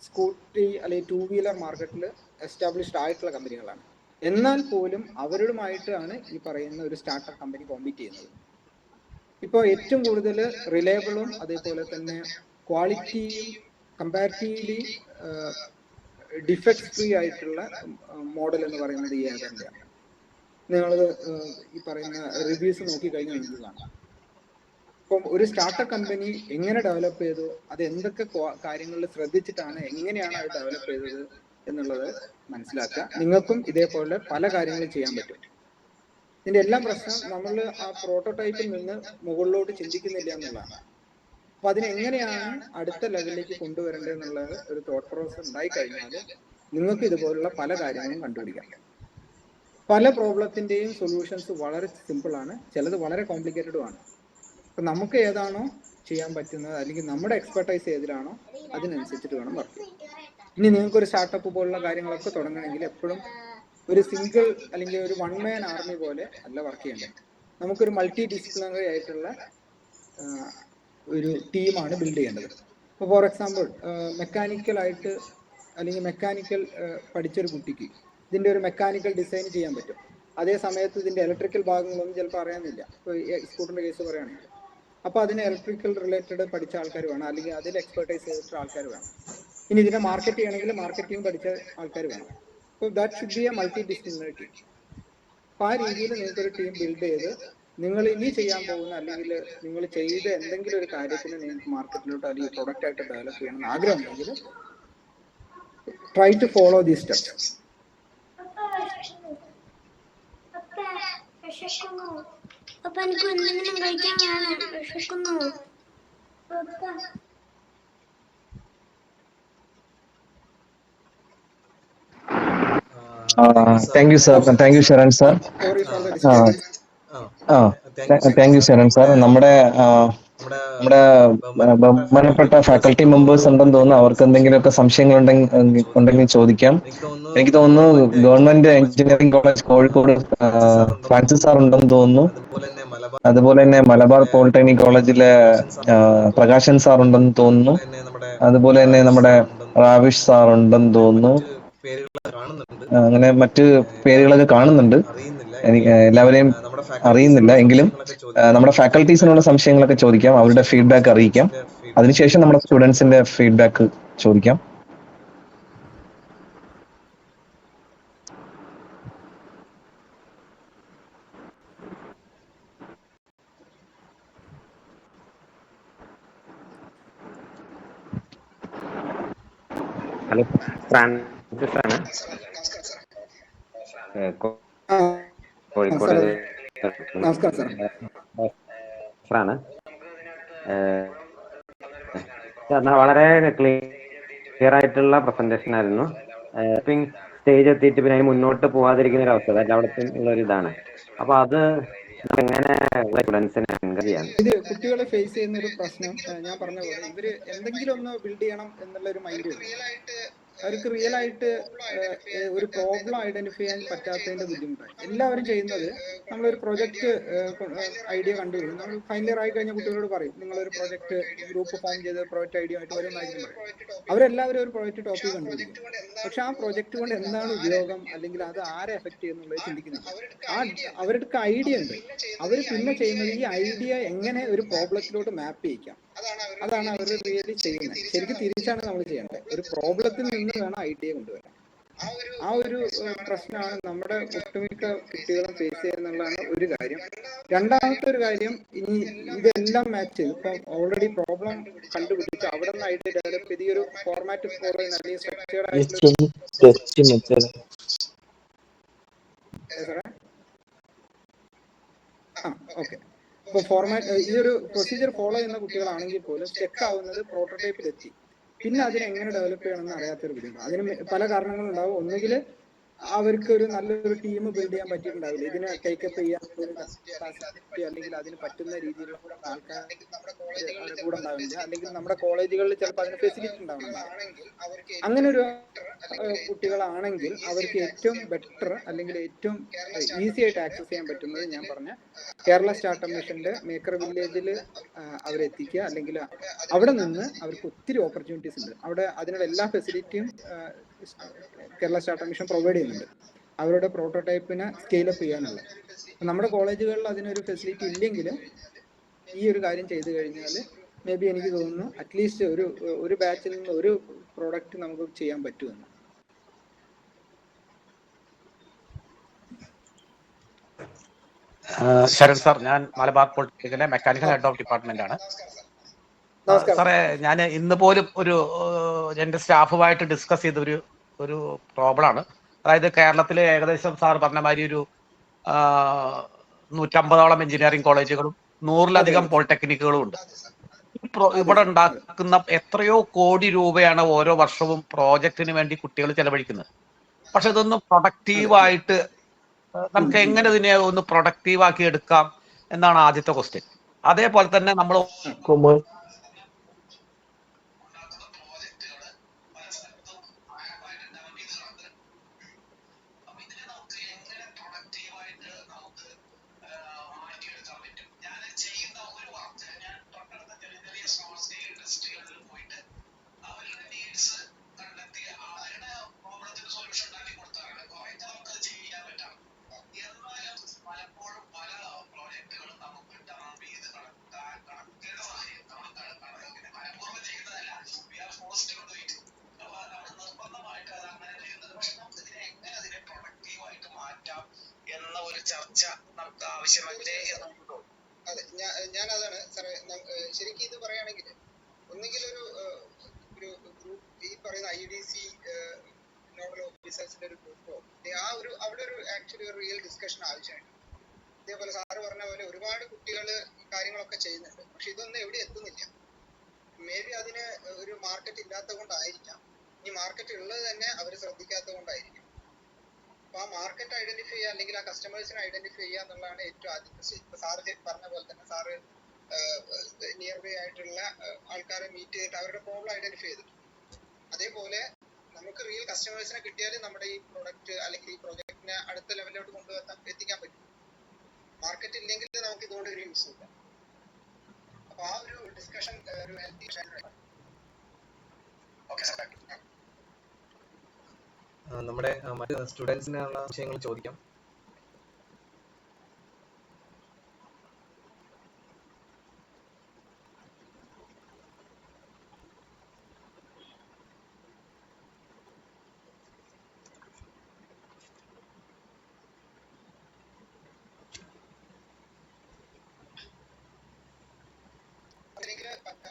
സ്കൂട്ടി അല്ലെങ്കിൽ 2 വീലർ മാർക്കറ്റിൽ എസ്റ്റാബ്ലിഷ്ഡ് ആയിട്ടുള്ള കമ്പനികളാണ്. എന്നാൽ പോലും അവരുമായിട്ടാണ് ഈ പറയുന്ന ഒരു സ്റ്റാർട്ടപ്പ് കമ്പനി കോമ്പീറ്റ് ചെയ്യുന്നത്. ഇപ്പോൾ ഏറ്റവും കൂടുതൽ റിലയബിളും അതേപോലെ തന്നെ ക്വാളിറ്റിയും കമ്പാരിറ്റീവ്ലി ഡിഫക്ട് ഫ്രീ ആയിട്ടുള്ള മോഡൽ എന്ന് പറയുന്നത് ഈ ഏതറിൻ്റെയാണ്. നിങ്ങൾ ഈ പറയുന്ന റിവ്യൂസ് നോക്കിക്കഴിഞ്ഞാൽ നിങ്ങൾക്ക് കാണാം. ഇപ്പം ഒരു സ്റ്റാർട്ടപ്പ് കമ്പനി എങ്ങനെ ഡെവലപ്പ് ചെയ്തു, അത് എന്തൊക്കെ കാര്യങ്ങളിൽ ശ്രദ്ധിച്ചിട്ടാണ്, എങ്ങനെയാണ് അത് ഡെവലപ്പ് ചെയ്തത് എന്നുള്ളത് മനസ്സിലാക്കുക. നിങ്ങൾക്കും ഇതേപോലെ പല കാര്യങ്ങളും ചെയ്യാൻ പറ്റും. ഇതിൻ്റെ എല്ലാം പ്രശ്നം നമ്മൾ ആ പ്രോട്ടോടൈപ്പിൽ നിന്ന് മുകളിലോട്ട് ചിന്തിക്കുന്നില്ല എന്നുള്ളതാണ്. അപ്പൊ അതിനെങ്ങനെയാണ് അടുത്ത ലെവലിലേക്ക് കൊണ്ടുവരേണ്ടത് എന്നുള്ളത് ഒരു തോട്ട് പ്രോസസ് ഉണ്ടായി കഴിഞ്ഞാൽ നിങ്ങൾക്ക് ഇതുപോലുള്ള പല കാര്യങ്ങളും കണ്ടുപിടിക്കാം. പല പ്രോബ്ലത്തിൻ്റെയും സൊല്യൂഷൻസ് വളരെ സിമ്പിളാണ്, ചിലത് വളരെ കോംപ്ലിക്കേറ്റഡുമാണ്. അപ്പം നമുക്ക് ഏതാണോ ചെയ്യാൻ പറ്റുന്നത് അല്ലെങ്കിൽ നമ്മുടെ എക്സ്പെർട്ടൈസ് ഏതിലാണോ അതിനനുസരിച്ചിട്ട് വേണം വർക്ക് ചെയ്യാൻ. ഇനി നിങ്ങൾക്കൊരു സ്റ്റാർട്ടപ്പ് പോലുള്ള കാര്യങ്ങളൊക്കെ തുടങ്ങണമെങ്കിൽ എപ്പോഴും ഒരു സിംഗിൾ അല്ലെങ്കിൽ ഒരു 1 man ആർമി പോലെ അല്ല വർക്ക് ചെയ്യേണ്ടത്. നമുക്കൊരു മൾട്ടി ഡിസിപ്ലിനറി ആയിട്ടുള്ള ഒരു ടീമാണ് ബിൽഡ് ചെയ്യേണ്ടത്. ഇപ്പോൾ ഫോർ എക്സാമ്പിൾ മെക്കാനിക്കലായിട്ട് അല്ലെങ്കിൽ മെക്കാനിക്കൽ പഠിച്ചൊരു കുട്ടിക്ക് ഇതിൻ്റെ ഒരു മെക്കാനിക്കൽ ഡിസൈൻ ചെയ്യാൻ പറ്റും. അതേ സമയത്ത് ഇതിൻ്റെ ഇലക്ട്രിക്കൽ ഭാഗങ്ങളൊന്നും ചിലപ്പോൾ അറിയാനില്ല. ഇപ്പോൾ സ്കൂട്ടറിൻ്റെ കേസ് പറയുകയാണെങ്കിൽ അപ്പോൾ അതിന് ഇലക്ട്രിക്കൽ റിലേറ്റഡ് പഠിച്ച ആൾക്കാർ വേണം, അല്ലെങ്കിൽ അതിൽ എക്സ്പെർട്ടൈസ് ചെയ്തിട്ടുള്ള ആൾക്കാർ വേണം. ഇനി ഇതിനെ മാർക്കറ്റ് ചെയ്യണമെങ്കിൽ മാർക്കറ്റിംഗ് പഠിച്ച ആൾക്കാർ വേണം. അപ്പോൾ that should be A multi disciplinary team. അപ്പോൾ ആ രീതിയിൽ നിങ്ങൾക്കൊരു ടീം ബിൽഡ് ചെയ്ത് നിങ്ങൾ ഇനി ചെയ്യാൻ പോകുന്ന അല്ലെങ്കിൽ നിങ്ങൾ ചെയ്ത എന്തെങ്കിലും ഒരു കാര്യത്തിന് നിങ്ങൾക്ക് മാർക്കറ്റിലോട്ട് അല്ലെങ്കിൽ പ്രൊഡക്റ്റ് ആയിട്ട് ഡെവലപ്പ് ചെയ്യണമെന്ന് ആഗ്രഹമുണ്ടെങ്കിൽ try to follow these steps. അപ്പൊ എനിക്ക് എന്തെങ്കിലും കഴിക്കാൻ വേണം, വിശക്കുന്നു. Thank you sir, thank you Sharan sir. Sorry for the disturbance. Thank you Sharan sir. നമ്മുടെ ബഹുമാനപ്പെട്ട ഫാക്കൽറ്റി മെമ്പേഴ്സ് ഉണ്ടെന്ന് തോന്നുന്നു. അവർക്ക് എന്തെങ്കിലുമൊക്കെ സംശയങ്ങൾ ഉണ്ടെങ്കിൽ ചോദിക്കാം. എനിക്ക് തോന്നുന്നു government engineering college Kozhikode Francis sir ഉണ്ടെന്ന് തോന്നുന്നു. അതുപോലെ തന്നെ മലബാർ പോളിടെക്നിക് കോളേജിലെ പ്രകാശൻ സാർ ഉണ്ടെന്ന് തോന്നുന്നു. അതുപോലെ തന്നെ നമ്മുടെ റാവിഷ് സാർ ഉണ്ടെന്ന് തോന്നുന്നു. അങ്ങനെ മറ്റ് പേരുകളൊക്കെ കാണുന്നുണ്ട്. എനിക്ക് എല്ലാവരെയും അറിയുന്നില്ല, എങ്കിലും നമ്മുടെ ഫാക്കൽറ്റീസിനുള്ള സംശയങ്ങളൊക്കെ ചോദിക്കാം, അവരുടെ ഫീഡ്ബാക്ക് അറിയിക്കാം. അതിനുശേഷം നമ്മുടെ സ്റ്റുഡൻസിന്റെ ഫീഡ്ബാക്ക് ചോദിക്കാം. ഹലോ, ഫ്രാൻസിസ് ആണ്, കോഴിക്കോട് നമസ്കാരം സാർ. ആണ്. വളരെ ക്ലിയർ ആയിട്ടുള്ള പ്രസന്റേഷൻ ആയിരുന്നു. സ്റ്റേജ് എത്തിയിട്ട് പിന്നെ അതിന് മുന്നോട്ട് പോകാതിരിക്കുന്ന ഒരു അവസ്ഥ എല്ലായിടത്തും ഉള്ള ഒരു ഇതാണ്. അപ്പൊ അത് എങ്ങനെ സ്റ്റുഡൻസിനെ എൻകറേജ് ചെയ്യാൻ? ഇത് കുട്ടികളെ ഫേസ് ചെയ്യുന്ന ഒരു പ്രശ്നം ഞാൻ പറഞ്ഞ പോലെ ഇവര് എന്തെങ്കിലും ഒന്ന് ബിൽഡ് ചെയ്യണം എന്നുള്ള ഒരു മൈൻഡ് വരും. അവർക്ക് റിയൽ ആയിട്ട് ഒരു പ്രോബ്ലം ഐഡന്റിഫൈ ചെയ്യാൻ പറ്റാത്തതിന്റെ ബുദ്ധിമുട്ടാണ്. എല്ലാവരും ചെയ്യുന്നത് നമ്മളൊരു പ്രൊജക്ട് ഐഡിയ കണ്ടുപിടിക്കും. നമ്മൾ ഫൈനൽ ഇയർ ആയി കഴിഞ്ഞ കുട്ടികളോട് പറയും, നിങ്ങളൊരു പ്രൊജക്ട് ഗ്രൂപ്പ് ഫോം ചെയ്ത് പ്രൊജക്ട് ഐഡിയ ആയിട്ട് വരുമെന്നായിരിക്കും പറയും. അവരെല്ലാവരും ഒരു പ്രൊജക്ട് ടോപ്പിക് കണ്ടുപിടിക്കും. പക്ഷെ ആ പ്രൊജക്ട് കൊണ്ട് എന്താണ് ഉപയോഗം, അല്ലെങ്കിൽ അത് ആരെ എഫക്ട് ചെയ്യുന്നുള്ളത് ചിന്തിക്കുന്നില്ല. അവരുടെ ഐഡിയ ഉണ്ട്. അവർ പിന്നെ ചെയ്യുന്നത് ഈ ഐഡിയ എങ്ങനെ ഒരു പ്രോബ്ലത്തിലോട്ട് മാപ്പ് ചെയ്യിക്കാം, അതാണ് അവർ റിയലി ചെയ്യുന്നത്. ശരിക്കും തിരിച്ചാണ് നമ്മൾ ചെയ്യേണ്ടത്. ഒരു പ്രോബ്ലത്തിൽ നിന്ന് വേണം ഐഡിയ കൊണ്ടുവരാൻ. ആ ഒരു പ്രശ്നമാണ് നമ്മുടെ ഒട്ടുമിക്ക കുട്ടികളും ഫേസ് ചെയ്യുന്നുള്ളതാണ് ഒരു കാര്യം. രണ്ടാമത്തെ ഒരു കാര്യം, ഇനി ഇതെല്ലാം മാച്ച് ചെയ്ത് ഇപ്പം ഓൾറെഡി പ്രോബ്ലം കണ്ടുപിടിച്ച് അവിടെ നിന്ന് ഐഡിയ ഡെവലപ്പ് ചെയ്ത് ഈ ഒരു ഫോർമാറ്റ് ഫോളോ ചെയ്യുന്ന അല്ലെങ്കിൽ സ്ട്രക്ചേർഡ് ആയിട്ടുള്ള ഓക്കെ. ഇപ്പോൾ ഫോർമാറ്റ് ഈ ഒരു പ്രൊസീജിയർ ഫോളോ ചെയ്യുന്ന കുട്ടികളാണെങ്കിൽ പോലും സ്റ്റെക്ക് ആവുന്നത് പ്രോട്ടോടൈപ്പിലെത്തി പിന്നെ അതിനെ എങ്ങനെ ഡെവലപ്പ് ചെയ്യണമെന്ന് അറിയാത്തൊരു ബുദ്ധിമുട്ട്. അതിന് പല കാരണങ്ങളുണ്ടാവും. ഒന്നുകിൽ അവർക്ക് ഒരു നല്ലൊരു ടീം ബിൽഡ് ചെയ്യാൻ പറ്റിയിട്ടുണ്ടാവില്ല, ഇതിനെ ടേക്കപ്പ് ചെയ്യാൻ ഒരു കപ്പാസിറ്റി അല്ലെങ്കിൽ അതിന് പറ്റുന്ന രീതിയിലുള്ള ആൾക്കാർ അവരുടെ കൂടെ ഉണ്ടാവില്ല, അല്ലെങ്കിൽ നമ്മുടെ കോളേജുകളിൽ ചിലപ്പോൾ അതിന് ഫെസിലിറ്റി ഉണ്ടാവില്ല. അങ്ങനെ ഒരു കുട്ടികളാണെങ്കിൽ അവർക്ക് ഏറ്റവും ബെറ്റർ അല്ലെങ്കിൽ ഏറ്റവും ഈസി ആയിട്ട് ആക്സസ് ചെയ്യാൻ പറ്റുന്നത് ഞാൻ പറഞ്ഞ കേരള സ്റ്റാർട്ടപ്പ് മിഷന്റെ മേക്കർ വില്ലേജിൽ അവരെത്തിക്കുക. അല്ലെങ്കിൽ അവിടെ നിന്ന് അവർക്ക് ഒത്തിരി ഓപ്പർച്യൂണിറ്റീസ് ഉണ്ട്. അവിടെ അതിനുള്ള എല്ലാ ഫെസിലിറ്റിയും കേരള സ്റ്റാർട്ടപ്പ് മിഷൻ പ്രൊവൈഡ് ചെയ്യുന്നുണ്ട്, അവരുടെ പ്രോട്ടോടൈപ്പിനെ സ്കെയിലപ്പ് ചെയ്യാനുള്ള. നമ്മുടെ കോളേജുകളിൽ അതിനൊരു ഫെസിലിറ്റി ഇല്ലെങ്കിൽ ഈ ഒരു കാര്യം ചെയ്തു കഴിഞ്ഞാൽ മേ ബി എനിക്ക് തോന്നുന്നു അറ്റ്ലീസ്റ്റ് ഒരു ബാച്ചിൽ നിന്ന് ഒരു പ്രോഡക്റ്റ് നമുക്ക് ചെയ്യാൻ പറ്റുമെന്ന്. ശരൺ സാർ, ഞാൻ മലബാർ പോളിടെക്നിക്കിലെ മെക്കാനിക്കൽ ഹെഡ് ഓഫ് ഡിപ്പാർട്ട്മെന്റ് ആണ്. സാറേ, ഞാൻ ഇന്ന് പോലും എന്റെ സ്റ്റാഫുമായിട്ട് ഡിസ്കസ് ചെയ്ത ഒരു പ്രോബ്ലമാണ്. അതായത് കേരളത്തിലെ ഏകദേശം സാർ പറഞ്ഞ മാതിരി ഒരു 150ഓളം എഞ്ചിനീയറിംഗ് കോളേജുകളും 100ലധികം പോളിടെക്നിക്കുകളും ഉണ്ട്. ഇവിടെ ഉണ്ടാക്കുന്ന എത്രയോ കോടി രൂപയാണ് ഓരോ വർഷവും പ്രോജക്റ്റിന് വേണ്ടി കുട്ടികൾ ചെലവഴിക്കുന്നത്. പക്ഷെ ഇതൊന്നും പ്രൊഡക്റ്റീവായിട്ട് നമുക്ക് എങ്ങനെ ഇതിനെ ഒന്ന് പ്രൊഡക്റ്റീവാക്കി എടുക്കാം എന്നാണ് ആദ്യത്തെ ക്വസ്റ്റ്യൻ. അതേപോലെ തന്നെ നമ്മൾ എന്ന ഒരു ചർച്ച നമുക്ക് ആവശ്യമല്ലേ എന്ന്. അതെ, ഞാൻ അതാണ് സാറേ, ശരിക്കും ഇത് പറയുകയാണെങ്കിൽ ഒന്നുകിൽ ഒരു ഗ്രൂപ്പ്, ഈ പറയുന്ന IDC നോഡൽ ഓഫീസേഴ്സിന്റെ ഒരു ഗ്രൂപ്പോ അവിടെ ഒരു ആക്ച്വലി ഒരു റിയൽ ഡിസ്കഷൻ ആവശ്യമായിട്ട്. ഇതേപോലെ സാറ് പറഞ്ഞ പോലെ ഒരുപാട് കുട്ടികൾ കാര്യങ്ങളൊക്കെ ചെയ്യുന്നുണ്ട്, പക്ഷെ ഇതൊന്നും എവിടെ എത്തുന്നില്ല. മേ ബി അതിന് ഒരു മാർക്കറ്റ് ഇല്ലാത്തത് കൊണ്ടായിരിക്കാം, ഈ മാർക്കറ്റ് ഉള്ളത് തന്നെ അവർ ശ്രദ്ധിക്കാത്തത് കൊണ്ടായിരിക്കും. അപ്പൊ ആ മാർക്കറ്റ് ഐഡന്റിഫൈ ചെയ്യുക അല്ലെങ്കിൽ ആ കസ്റ്റമേഴ്സിനെ ഐഡന്റിഫൈ ചെയ്യുക എന്നുള്ളതാണ് ഏറ്റവും ആദ്യത്തെ സ്റ്റേജ്. ഇപ്പൊ സാറ് പറഞ്ഞ പോലെ തന്നെ സാറ് നിയർ ബൈ ആയിട്ടുള്ള ആൾക്കാരെ മീറ്റ് ചെയ്തിട്ട് അവരുടെ പ്രോബ്ലം ഐഡന്റിഫൈ ചെയ്തിട്ടുണ്ട്. അതേപോലെ നമുക്ക് റിയൽ കസ്റ്റമേഴ്സിനെ കിട്ടിയാൽ നമ്മുടെ ഈ പ്രൊഡക്റ്റ് അല്ലെങ്കിൽ ഈ പ്രൊജക്റ്റിനെ അടുത്ത ലെവലിലോട്ട് എത്തിക്കാൻ പറ്റും. മാർക്കറ്റ് ഇല്ലെങ്കിൽ നമുക്ക് ഇതുകൊണ്ട് ഒരു യൂസ് ഇല്ല. അപ്പൊ ആ ഒരു ഡിസ്കഷൻ ഒരു ഹെൽത്തി. ഓക്കെ സാർ, നമ്മുടെ മറ്റ് സ്റ്റുഡൻസിനുള്ള വിഷയങ്ങൾ ചോദിക്കാം.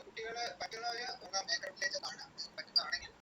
കുട്ടികളെ പറ്റുന്നവര് മേക്കർ വില്ലേജ് കാണാം.